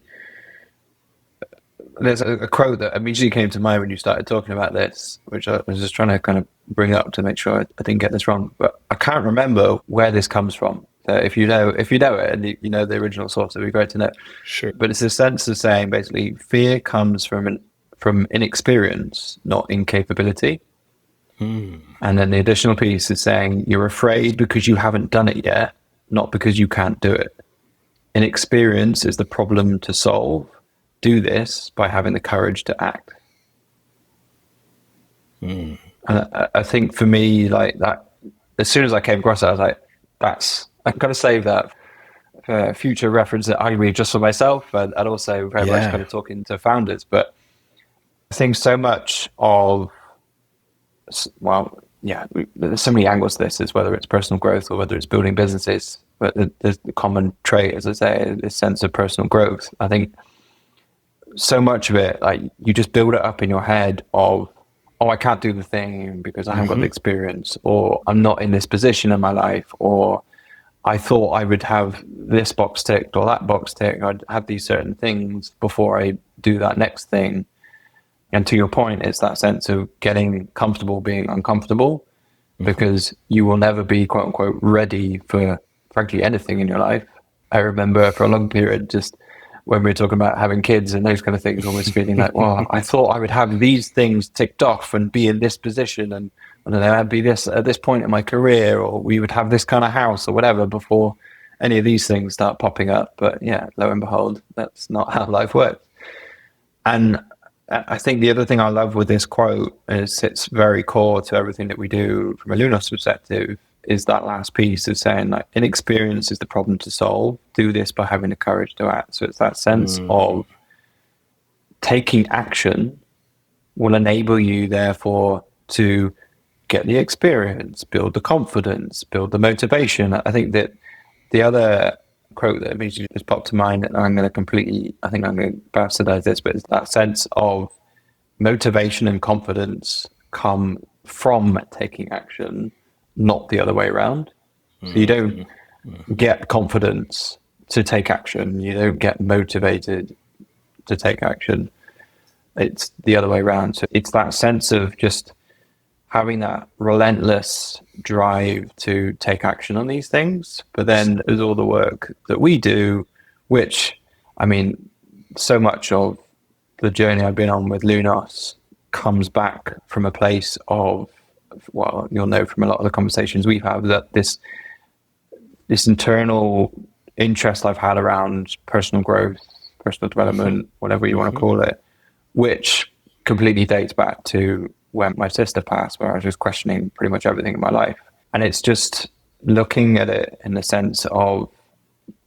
there's a quote that immediately came to mind when you started talking about this, which I was just trying to kind of bring up to make sure I didn't get this wrong. But I can't remember where this comes from. If you know it and you know the original source, it'd be great to know. Sure. But it's a sense of saying basically fear comes from inexperience, not incapability. And then the additional piece is saying you're afraid because you haven't done it yet, not because you can't do it. Inexperience is the problem to solve. Do this by having the courage to act. And I think for me, like that, as soon as I came across that, I was like, I've got to save that for future reference that I read just for myself, and also very much kind of talking to founders. But I think so much of, there's so many angles to this, is whether it's personal growth or whether it's building businesses. But there's the common trait, as I say, this sense of personal growth. I think so much of it, like you just build it up in your head of, oh, I can't do the thing because I haven't got the experience, or I'm not in this position in my life, or I thought I would have this box ticked or that box ticked. I'd have these certain things before I do that next thing. And to your point, it's that sense of getting comfortable being uncomfortable, because you will never be quote unquote ready for frankly anything in your life. I remember for a long period, just when we were talking about having kids and those kind of things, always feeling like, well, I thought I would have these things ticked off and be in this position, and I don't know, I'd be this at this point in my career, or we would have this kind of house or whatever before any of these things start popping up. But yeah, lo and behold, that's not how life works. And I think the other thing I love with this quote is it's very core to everything that we do from a Lunos perspective, is that last piece of saying like inexperience is the problem to solve. Do this by having the courage to act. So it's that sense of taking action will enable you therefore to get the experience, build the confidence, build the motivation. I think that the other quote that immediately just popped to mind, and I'm going to bastardize this, but it's that sense of motivation and confidence come from taking action, not the other way around. So you don't get confidence to take action. You don't get motivated to take action. It's the other way around. So it's that sense of just having that relentless drive to take action on these things. But then there's all the work that we do, which, I mean, so much of the journey I've been on with Lunos comes back from a place of, well, you'll know from a lot of the conversations we've had, that this internal interest I've had around personal growth, personal development, whatever you want to call it, which completely dates back to when my sister passed, where I was just questioning pretty much everything in my life. And it's just looking at it in the sense of,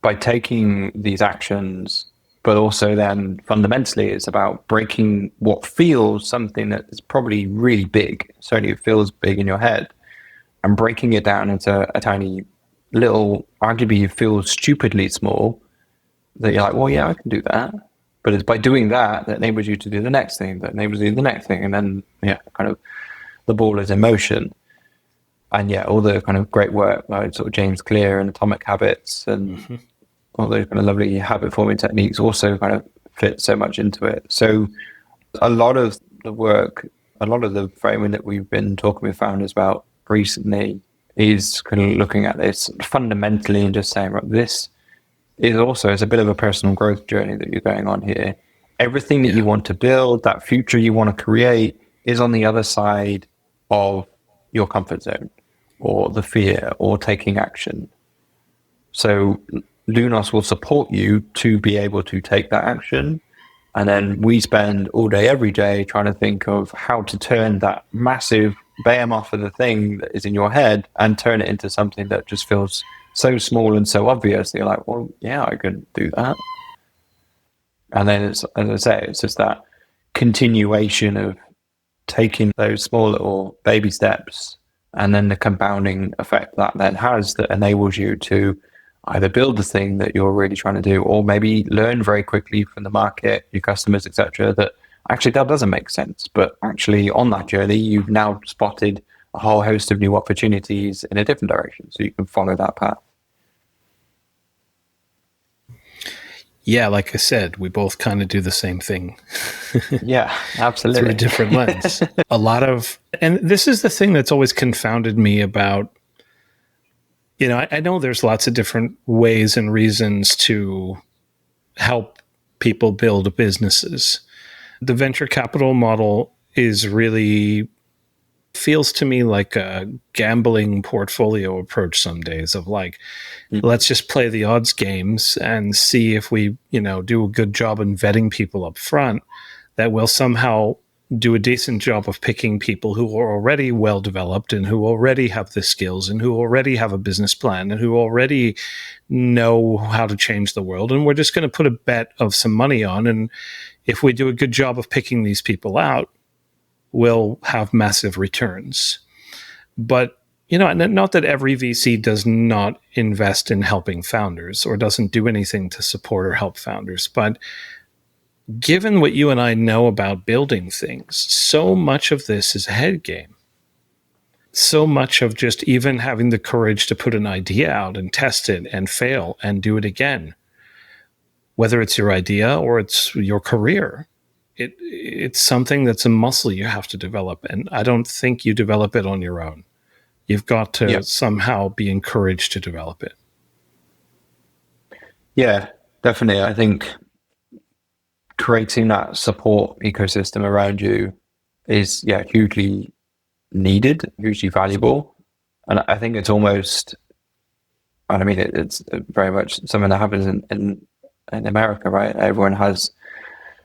by taking these actions, but also then fundamentally it's about breaking what feels something that is probably really big, certainly it feels big in your head, and breaking it down into a tiny little, arguably you feel stupidly small, that you're like, well, yeah, I can do that. But it's by doing that enables you to do the next thing, that enables you to do the next thing. And then, yeah, kind of the ball is in motion. And yeah, all the kind of great work like sort of James Clear and Atomic Habits and all those kind of lovely habit forming techniques also kind of fit so much into it. So a lot of the work, a lot of the framing that we've been talking with founders about recently is kind of looking at this fundamentally and just saying, right, this is also, it's a bit of a personal growth journey that you're going on here. Everything that you want to build, that future you want to create, is on the other side of your comfort zone or the fear or taking action. So Lunos will support you to be able to take that action. And then we spend all day, every day trying to think of how to turn that massive behemoth of the thing that is in your head and turn it into something that just feels so small and so obvious that you're like, well, yeah, I can do that. And then it's, as I say, it's just that continuation of taking those small little baby steps and then the compounding effect that then has, that enables you to either build the thing that you're really trying to do, or maybe learn very quickly from the market, your customers, etc., that actually that doesn't make sense. But actually on that journey, you've now spotted a whole host of new opportunities in a different direction. So you can follow that path. Yeah, like I said, we both kind of do the same thing. Yeah, absolutely. Through a different lens. A lot of, and this is the thing that's always confounded me about, you know, I know there's lots of different ways and reasons to help people build businesses. The venture capital model is really, feels to me like a gambling portfolio approach some days, of like, let's just play the odds games and see if we, you know, do a good job in vetting people up front, that will somehow do a decent job of picking people who are already well developed and who already have the skills and who already have a business plan and who already know how to change the world. And we're just going to put a bet of some money on. And if we do a good job of picking these people out, we'll have massive returns. But, you know, not that every VC does not invest in helping founders or doesn't do anything to support or help founders. But given what you and I know about building things, so much of this is a head game. so much of just even having the courage to put an idea out and test it and fail and do it again, whether it's your idea or it's your career, it's something that's a muscle you have to develop. And I don't think you develop it on your own. You've got to somehow be encouraged to develop it. Yeah, definitely. I think creating that support ecosystem around you is hugely needed, hugely valuable. And I think it's almost, I mean, it's very much something that happens in America, right? Everyone has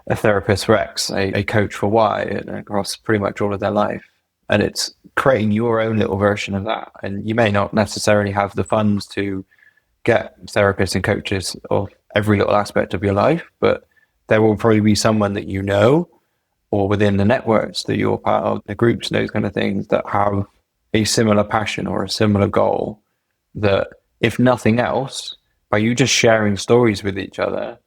a therapist for X, a coach for Y, and across pretty much all of their life. And it's creating your own little version of that. And you may not necessarily have the funds to get therapists and coaches of every little aspect of your life, but there will probably be someone that you know, or within the networks that you're part of, the groups, those kind of things, that have a similar passion or a similar goal, that if nothing else, by you just sharing stories with each other,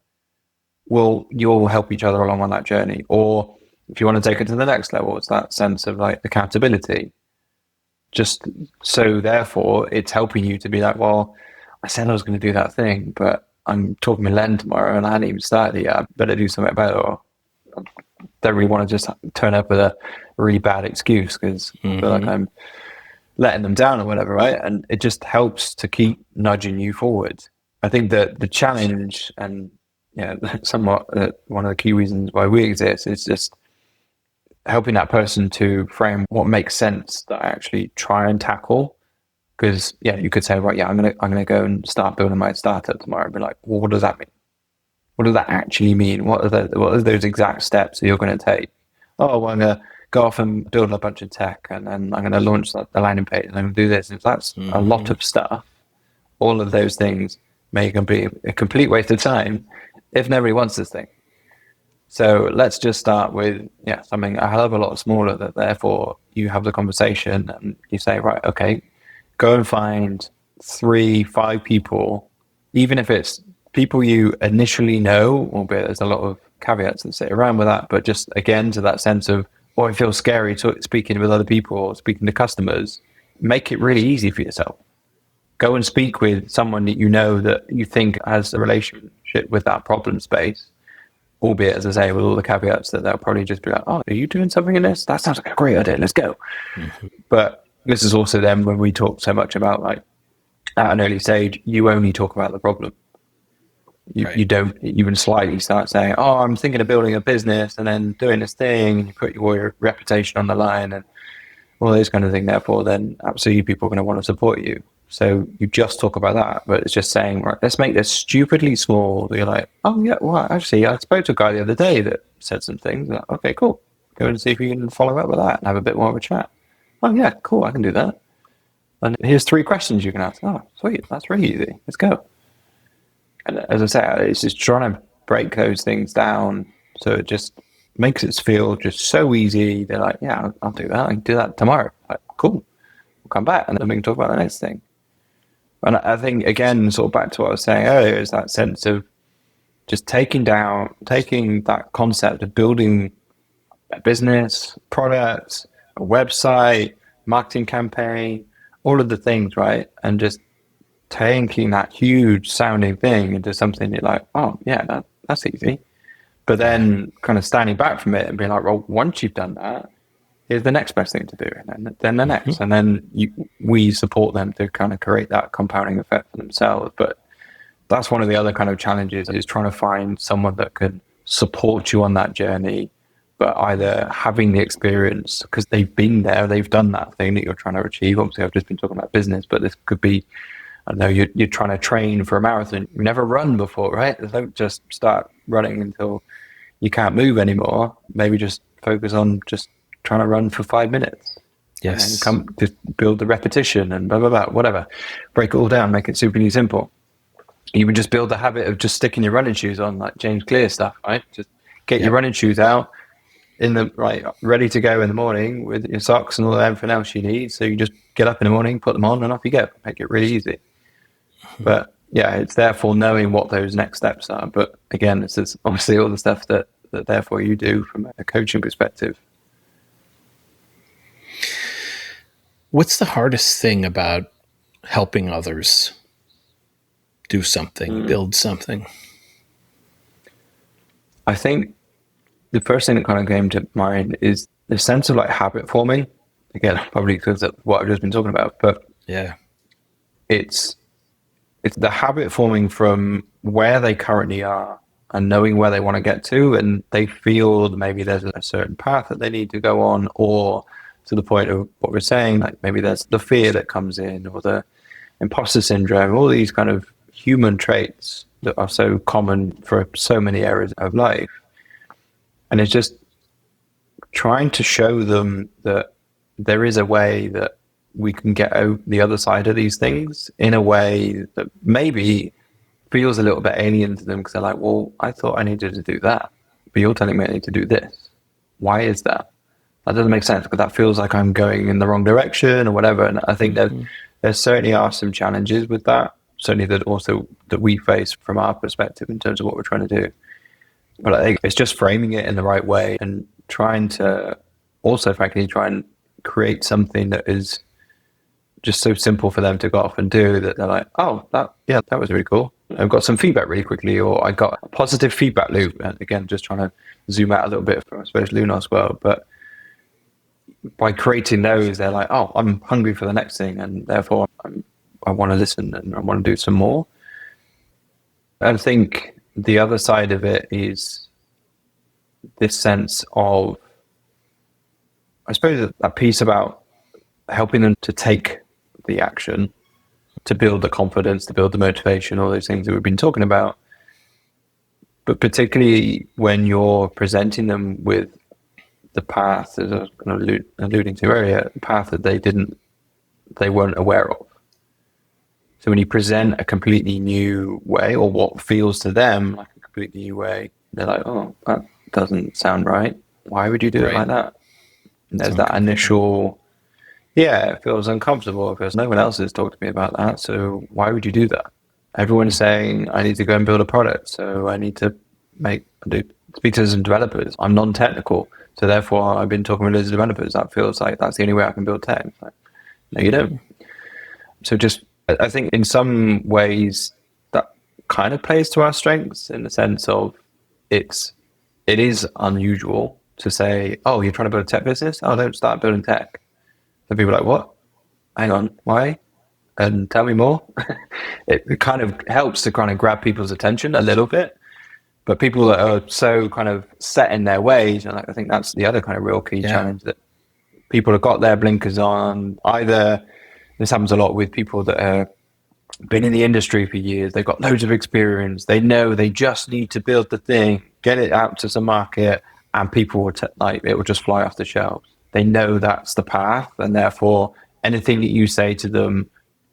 you'll help each other along on that journey. Or if you want to take it to the next level, it's that sense of like accountability. Just so therefore it's helping you to be like, well, I said I was going to do that thing, but I'm talking with Len tomorrow and I hadn't even started yet. I better do something about it. Or I don't really want to just turn up with a really bad excuse because I feel like I'm letting them down or whatever, right? And it just helps to keep nudging you forward. I think that the challenge and somewhat one of the key reasons why we exist is just helping that person to frame what makes sense that I actually try and tackle. Because you could say, right, I'm gonna go and start building my startup tomorrow. And be like, well, what does that mean? What does that actually mean? What are those exact steps that you're going to take? Oh, well, I'm gonna go off and build a bunch of tech, and then I'm gonna launch the landing page, and I'm gonna do this. And that's a lot of stuff. All of those things may be a complete waste of time if nobody wants this thing. So let's just start with something a hell of a lot smaller. That therefore you have the conversation and you say, right, okay. Go and find 3-5 people, even if it's people you initially know, albeit there's a lot of caveats that sit around with that, but just again to that sense of, it feels scary speaking with other people or speaking to customers. Make it really easy for yourself. Go and speak with someone that you know that you think has a relationship with that problem space, albeit, as I say, with all the caveats that they'll probably just be like, oh, are you doing something in this? That sounds like a great idea. Let's go. But this is also then when we talk so much about, like, at an early stage, you only talk about the problem. You don't even slightly start saying, oh, I'm thinking of building a business and then doing this thing, and you put your reputation on the line and all those kind of things. Therefore, then absolutely people are going to want to support you. So you just talk about that, but it's just saying, right, let's make this stupidly small. You're like, oh yeah, well, actually, I spoke to a guy the other day that said some things. Like, okay, cool. Go and see if you can follow up with that and have a bit more of a chat. Oh yeah, cool, I can do that. And here's 3 questions you can ask. Oh, sweet, that's really easy. Let's go. And as I say, it's just trying to break those things down so it just makes it feel just so easy. They're like, yeah, I'll do that. I can do that tomorrow. Like, cool. We'll come back and then we can talk about the next thing. And I think, again, sort of back to what I was saying earlier, is that sense of just taking that concept of building a business, products, a website, marketing campaign, all of the things, right? And just taking that huge sounding thing into something you're like, oh yeah, that's easy. But then kind of standing back from it and being like, well, once you've done that, here's the next best thing to do. And then the next, and then we support them to kind of create that compounding effect for themselves. But that's one of the other kind of challenges, is trying to find someone that can support you on that journey, but either having the experience because they've been there, they've done that thing that you're trying to achieve. Obviously, I've just been talking about business, but this could be, I don't know, you're trying to train for a marathon. You've never run before, right? Don't just start running until you can't move anymore. Maybe just focus on just trying to run for 5 minutes. Yes. And just build the repetition and blah, blah, blah, whatever. Break it all down, make it superly simple. You would just build the habit of just sticking your running shoes on, like James Clear stuff, right? Just get your running shoes out ready to go in the morning with your socks and all everything else you need. So you just get up in the morning, put them on, and off you go. Make it really easy. But yeah, it's therefore knowing what those next steps are. But again, this is obviously all the stuff that therefore you do from a coaching perspective. What's the hardest thing about helping others do something, build something? I think the first thing that kind of came to mind is the sense of like habit forming. Again, probably because of what I've just been talking about, but Yeah. it's the habit forming from where they currently are and knowing where they want to get to, and they feel maybe there's a certain path that they need to go on, or to the point of what we're saying, like maybe there's the fear that comes in, or the imposter syndrome, all these kind of human traits that are so common for so many areas of life. And it's just trying to show them that there is a way that we can get out the other side of these things in a way that maybe feels a little bit alien to them, because they're like, well, I thought I needed to do that, but you're telling me I need to do this. Why is that? That doesn't make sense, because that feels like I'm going in the wrong direction or whatever. And I think that there certainly are some challenges with that, certainly that we face from our perspective in terms of what we're trying to do. But I think it's just framing it in the right way and trying to also, frankly, try and create something that is just so simple for them to go off and do that they're like, oh, that was really cool. I've got some feedback really quickly, or I got a positive feedback loop. And again, just trying to zoom out a little bit from, I suppose, Lunos world. But by creating those, they're like, oh, I'm hungry for the next thing, and therefore I want to listen and I want to do some more. I think the other side of it is this sense of, I suppose, that piece about helping them to take the action, to build the confidence, to build the motivation, all those things that we've been talking about. But particularly when you're presenting them with the path, as I was kind of alluding to earlier, a path that they weren't aware of. So when you present a completely new way, or what feels to them like a completely new way, they're like, oh, that doesn't sound right. Why would you do it like that? And there's that initial, it feels uncomfortable because no one else has talked to me about that. So why would you do that? Everyone's saying I need to go and build a product. So I need to speak to some developers. I'm non-technical. So therefore I've been talking with loads of developers. That feels like that's the only way I can build tech. Like, no, you don't. So just, I think in some ways that kind of plays to our strengths, in the sense of it is unusual to say, oh, you're trying to build a tech business? Oh, don't start building tech. So people are like, what? Hang on, why? And tell me more. It kind of helps to kind of grab people's attention a little bit. But people that are so kind of set in their ways, and I think that's the other kind of real key challenge, that people have got their blinkers on. Either this happens a lot with people that have been in the industry for years, they've got loads of experience, they know they just need to build the thing, get it out to some market, and people will it will just fly off the shelves. They know that's the path, and therefore anything that you say to them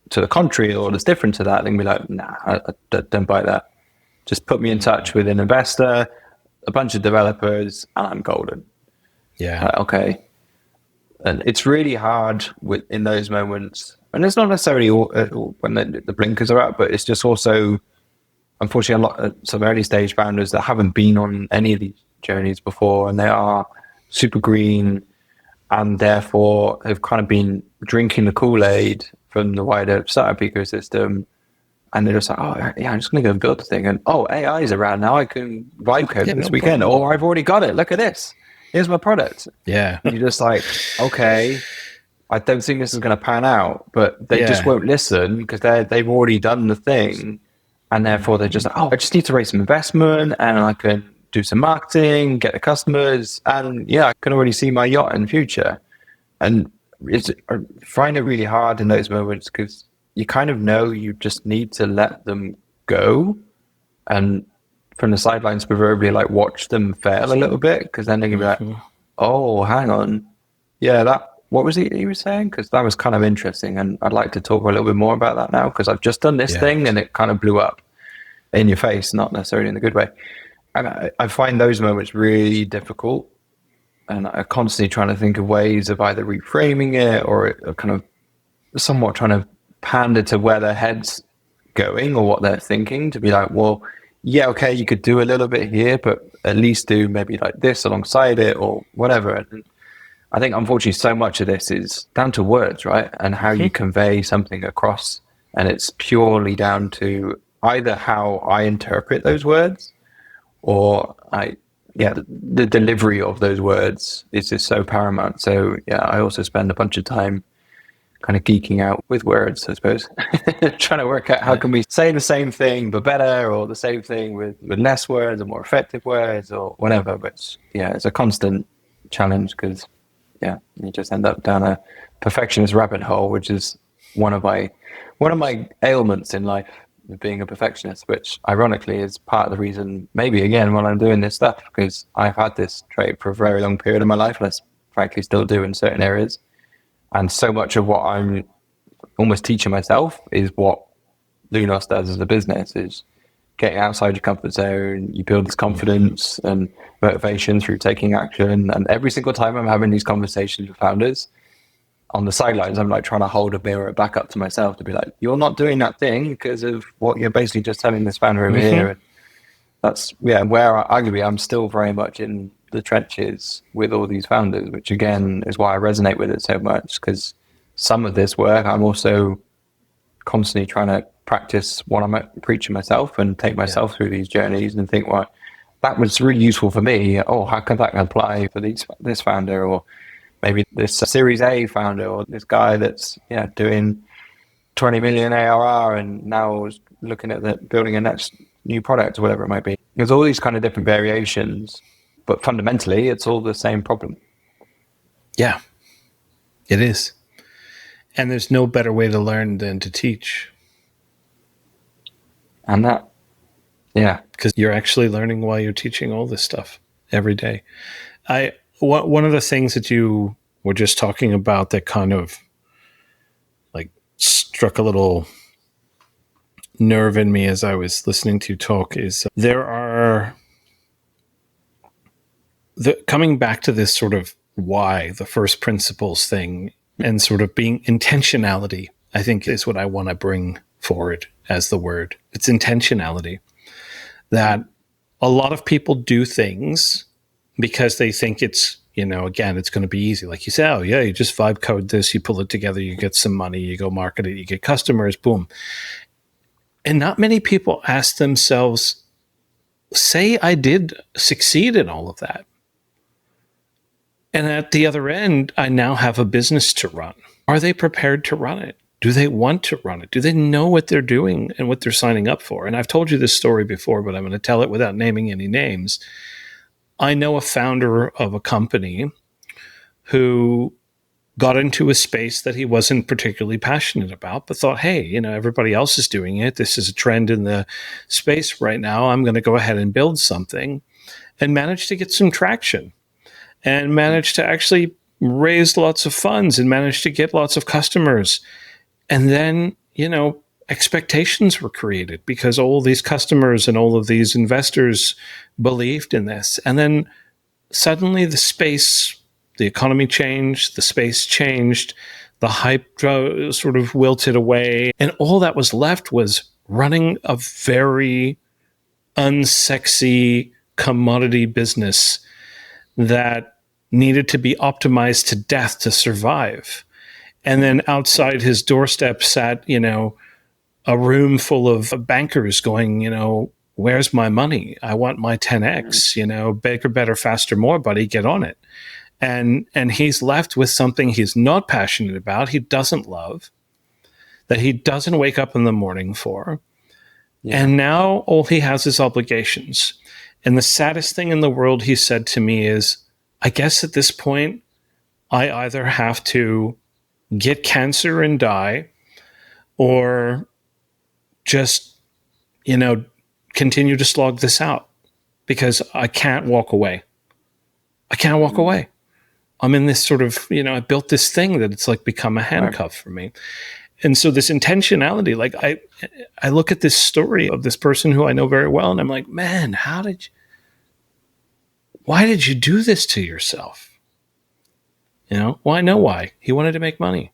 to the contrary or that's different to that, they can be like, nah, I don't buy that. Just put me in touch with an investor, a bunch of developers, and I'm golden. Yeah. Okay. And it's really hard in those moments. And it's not necessarily when the blinkers are up, but it's just also, unfortunately, some early stage founders that haven't been on any of these journeys before, and they are super green, and therefore have kind of been drinking the Kool-Aid from the wider startup ecosystem. And they're just like, oh, yeah, I'm just going to go and build the thing. And, oh, AI is around now. I can vibe code this weekend. Problem. Or I've already got it. Look at this. Here's my product. Yeah. And you're just like, okay, I don't think this is going to pan out. But they just won't listen because they've already done the thing. And therefore, they're just like, oh, I just need to raise some investment and I can do some marketing, get the customers. And, I can already see my yacht in the future. And I find it really hard in those moments because you kind of know you just need to let them go, and from the sidelines proverbially like watch them fail a little bit, because then they can be like, oh, hang on, what was he was saying? Because that was kind of interesting, and I'd like to talk a little bit more about that now, because I've just done this thing and it kind of blew up in your face, not necessarily in a good way. And I find those moments really difficult, and I'm constantly trying to think of ways of either reframing it or kind of somewhat trying to pander to where their head's going or what they're thinking, to be like, well, yeah, okay, you could do a little bit here, but at least do maybe like this alongside it or whatever. And I think unfortunately so much of this is down to words, right? And how you convey something across. And it's purely down to either how I interpret those words or the delivery of those words is just so paramount. So yeah, I also spend a bunch of time kind of geeking out with words, I suppose, trying to work out how can we say the same thing but better, or the same thing with less words or more effective words or whatever. But it's a constant challenge because you just end up down a perfectionist rabbit hole, which is one of my ailments in life, being a perfectionist, which ironically is part of the reason, maybe again, when I'm doing this stuff, because I've had this trait for a very long period of my life, and I frankly still do in certain areas. And so much of what I'm almost teaching myself is what Lunos does as a business, is getting outside your comfort zone. You build this confidence and motivation through taking action. And every single time I'm having these conversations with founders, on the sidelines, I'm like trying to hold a mirror back up to myself to be like, you're not doing that thing because of what you're basically just telling this founder over here. And that's, where arguably I'm still very much in the trenches with all these founders, which again is why I resonate with it so much, because some of this work I'm also constantly trying to practice what I'm preaching myself and take myself through these journeys and think, well, that was really useful for me. Oh, how can that apply for this founder, or maybe this Series A founder, or this guy that's doing 20 million ARR and now is looking at building a next new product or whatever it might be. There's all these kind of different variations, but fundamentally it's all the same problem. Yeah, it is. And there's no better way to learn than to teach. And that, because you're actually learning while you're teaching all this stuff every day. One of the things that you were just talking about that kind of like struck a little nerve in me as I was listening to you talk is coming back to this sort of why, the first principles thing, and sort of being intentionality, I think is what I want to bring forward as the word. It's intentionality. That a lot of people do things because they think it's, again, it's going to be easy. Like you say, oh yeah, you just vibe code this, you pull it together, you get some money, you go market it, you get customers, boom. And not many people ask themselves, say I did succeed in all of that. And at the other end, I now have a business to run. Are they prepared to run it? Do they want to run it? Do they know what they're doing and what they're signing up for? And I've told you this story before, but I'm going to tell it without naming any names. I know a founder of a company who got into a space that he wasn't particularly passionate about, but thought, hey, everybody else is doing it. This is a trend in the space right now. I'm going to go ahead and build something, and managed to get some traction and managed to actually raise lots of funds and managed to get lots of customers. And then, expectations were created because all these customers and all of these investors believed in this. And then suddenly the economy changed, the space changed, the hype sort of wilted away. And all that was left was running a very unsexy commodity business that needed to be optimized to death to survive. And then outside his doorstep sat, a room full of bankers going, where's my money? I want my 10X, bigger, better, faster, more, buddy, get on it. And he's left with something he's not passionate about, he doesn't love, that he doesn't wake up in the morning for. Yeah. And now all he has is obligations. And the saddest thing in the world, he said to me, is, I guess at this point, I either have to get cancer and die, or just, continue to slog this out, because I can't walk away. I can't walk away. I'm in this sort of, I built this thing that it's like become a handcuff for me. And so this intentionality, like I look at this story of this person who I know very well, and I'm like, man, why did you do this to yourself? Well, I know why. He wanted to make money.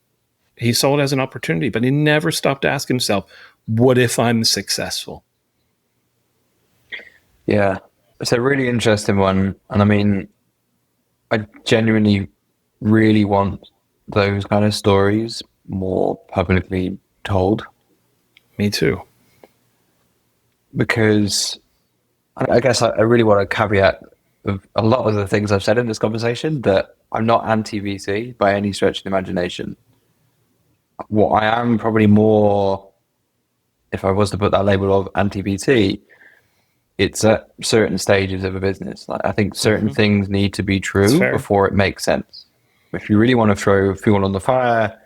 He saw it as an opportunity, but he never stopped to ask himself, what if I'm successful? Yeah, it's a really interesting one. And I mean, I genuinely really want those kind of stories more publicly told. Me too. Because I guess I really want to caveat of a lot of the things I've said in this conversation that I'm not anti-VC by any stretch of the imagination. What I am probably more, if I was to put that label of anti-VC, it's at certain stages of a business. Like, I think certain things need to be true before it makes sense. If you really want to throw fuel on the fire,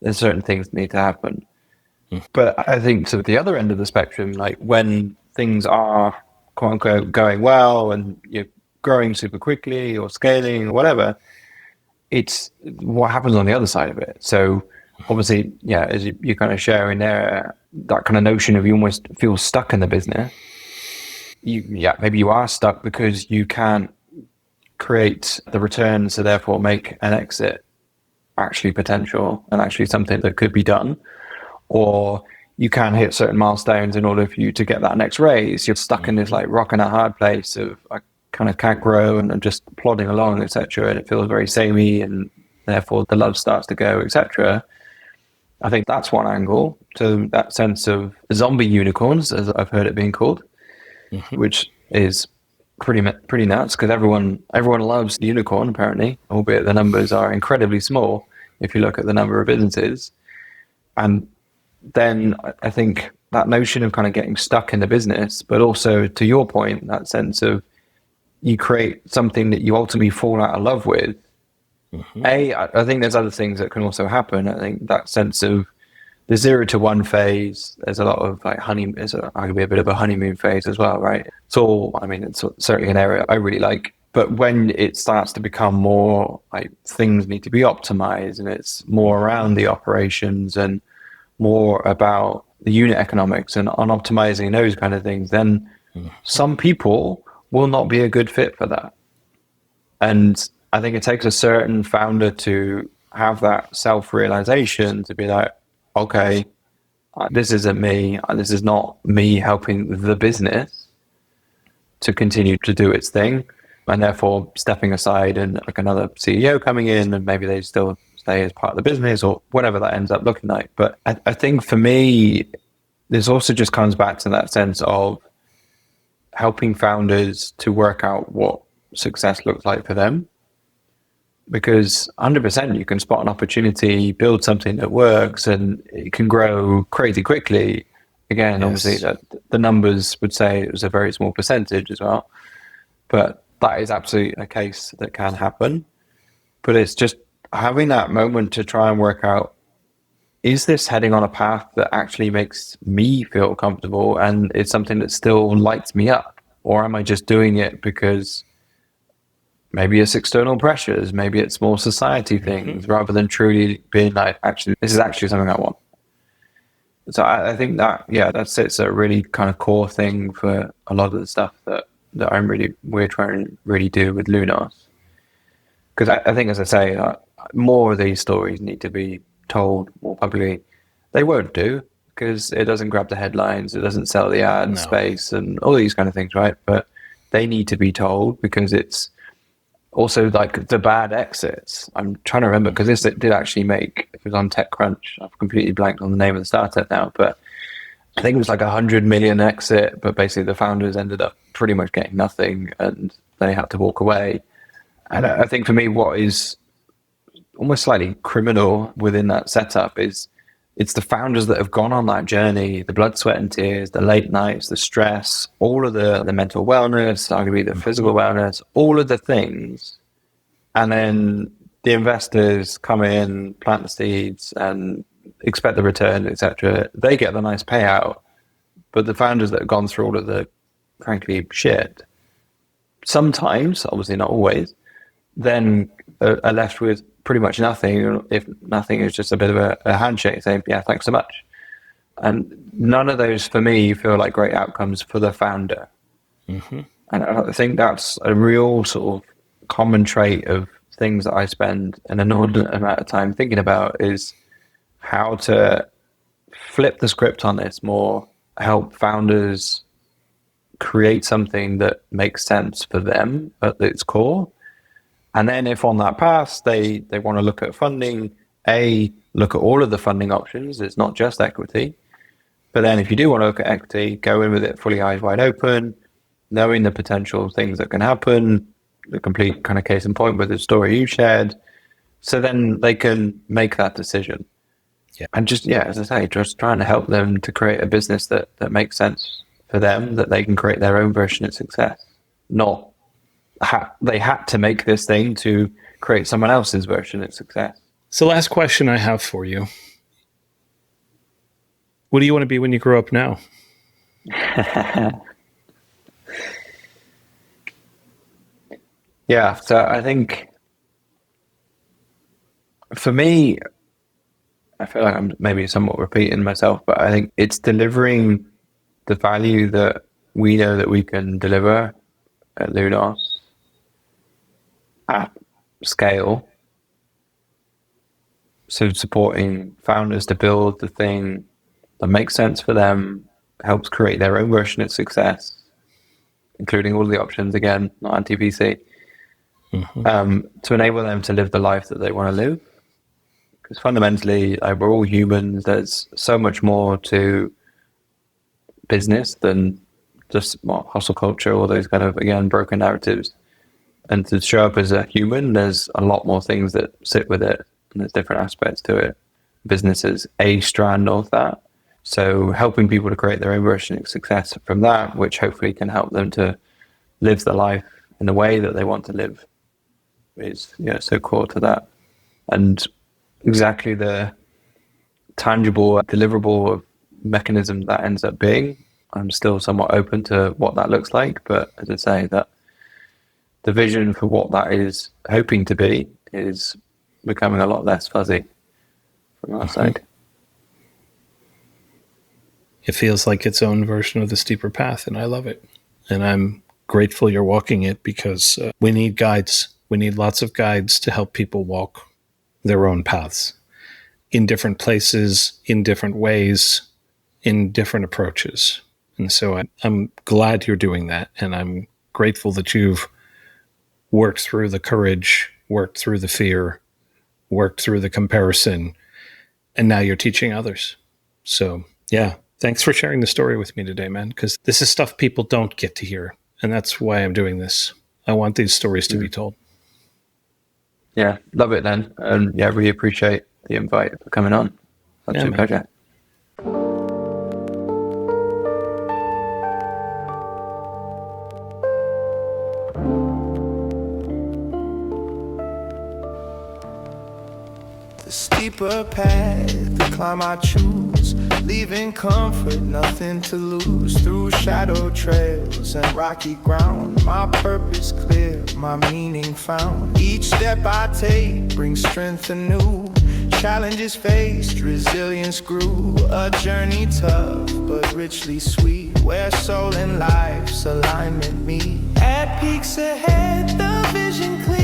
then certain things need to happen. But I think to the other end of the spectrum, like when things are quote unquote going well and you're growing super quickly or scaling or whatever, it's what happens on the other side of it. So obviously, yeah, as you're kind of sharing there, that kind of notion of you almost feel stuck in the business. Maybe you are stuck because you can't create the return, so therefore make an exit actually potential and actually something that could be done. Or you can hit certain milestones in order for you to get that next raise. You're stuck in this like rock and a hard place of I kind of can't grow and I'm just plodding along, etc. And it feels very samey, and therefore the love starts to go, etc. I think that's one angle to that sense of zombie unicorns, as I've heard it being called, which is pretty nuts because everyone loves the unicorn apparently, albeit the numbers are incredibly small if you look at the number of businesses. And then I think that notion of kind of getting stuck in the business, but also to your point, that sense of you create something that you ultimately fall out of love with. I think there's other things that can also happen. I think that sense of the 0 to 1 phase, there's a lot of like arguably a bit of a honeymoon phase as well, right? It's certainly an area I really like. But when it starts to become more like things need to be optimized and it's more around the operations and more about the unit economics and on optimizing those kind of things, then some people will not be a good fit for that. And I think it takes a certain founder to have that self-realization to be like, okay, this isn't me. This is not me helping the business to continue to do its thing. And therefore stepping aside and like another CEO coming in and maybe they still stay as part of the business or whatever that ends up looking like. But I think for me, this also just comes back to that sense of helping founders to work out what success looks like for them. Because 100% you can spot an opportunity, build something that works and it can grow crazy quickly. Again, obviously the numbers would say it was a very small percentage as well. But that is absolutely a case that can happen. But it's just having that moment to try and work out, is this heading on a path that actually makes me feel comfortable and it's something that still lights me up? Or am I just doing it because maybe it's external pressures, maybe it's more society things, rather than truly being like, actually, this is actually something I want. So I think that, that sits a really kind of core thing for a lot of the stuff that we're trying to really do with Lunos. Because I think, as I say, more of these stories need to be told more publicly. They won't do because it doesn't grab the headlines, it doesn't sell the ad space and all these kind of things, right? But they need to be told because it's also like the bad exits. I'm trying to remember because this did actually it was on TechCrunch. I've completely blanked on the name of the startup now, but I think it was like 100 million exit, but basically the founders ended up pretty much getting nothing and they had to walk away. And I think for me, what is almost slightly criminal within that setup is it's the founders that have gone on that journey, the blood, sweat and tears, the late nights, the stress, all of the mental wellness, arguably the physical wellness, all of the things. And then the investors come in, plant the seeds and expect the return, etc. They get the nice payout. But the founders that have gone through all of the, frankly, shit, sometimes, obviously not always, then are left with pretty much nothing. If nothing is just a bit of a handshake saying, yeah, thanks so much. And none of those for me feel like great outcomes for the founder. And I think that's a real sort of common trait of things that I spend an inordinate amount of time thinking about is how to flip the script on this more, help founders create something that makes sense for them at its core, And then if on that path, they want to look at funding, look at all of the funding options. It's not just equity. But then if you do want to look at equity, go in with it fully eyes wide open, knowing the potential things that can happen, the complete kind of case in point with the story you shared. So then they can make that decision. Yeah. And just, as I say, just trying to help them to create a business that makes sense for them, that they can create their own version of success. Not they had to make this thing to create someone else's version of success. So last question I have for you. What do you want to be when you grow up now? Yeah, so I think for me, I feel like I'm maybe somewhat repeating myself, but I think it's delivering the value that we know that we can deliver at Lunos at scale. So supporting founders to build the thing that makes sense for them, helps create their own version of success, including all the options, again, not anti-VC, to enable them to live the life that they want to live. Because fundamentally, we're all humans. There's so much more to business than just hustle culture or those kind of, again, broken narratives. And to show up as a human, there's a lot more things that sit with it, and there's different aspects to it. Business is a strand of that. So helping people to create their own version of success from that, which hopefully can help them to live the life in the way that they want to live, is so core to that. And exactly the tangible, deliverable mechanism that ends up being, I'm still somewhat open to what that looks like. But as I say, that the vision for what that is hoping to be is becoming a lot less fuzzy from our side. It feels like its own version of the steeper path, and I love it. And I'm grateful you're walking it, because we need guides. We need lots of guides to help people walk their own paths in different places, in different ways, in different approaches. And so I'm glad you're doing that. And I'm grateful that you've worked through the courage, worked through the fear, worked through the comparison, and now you're teaching others. So, yeah, thanks for sharing the story with me today, man, because this is stuff people don't get to hear. And that's why I'm doing this. I want these stories to be told. Yeah, love it, then. And really appreciate the invite for coming on. Such a pleasure. The steeper path, the climb I choose, leaving comfort, nothing to lose. Through shadow trails and rocky ground, my purpose clear, my meaning found. Each step I take brings strength anew. Challenges faced, resilience grew. A journey tough, but richly sweet, where soul and life's alignment meet. At peaks ahead, the vision clear.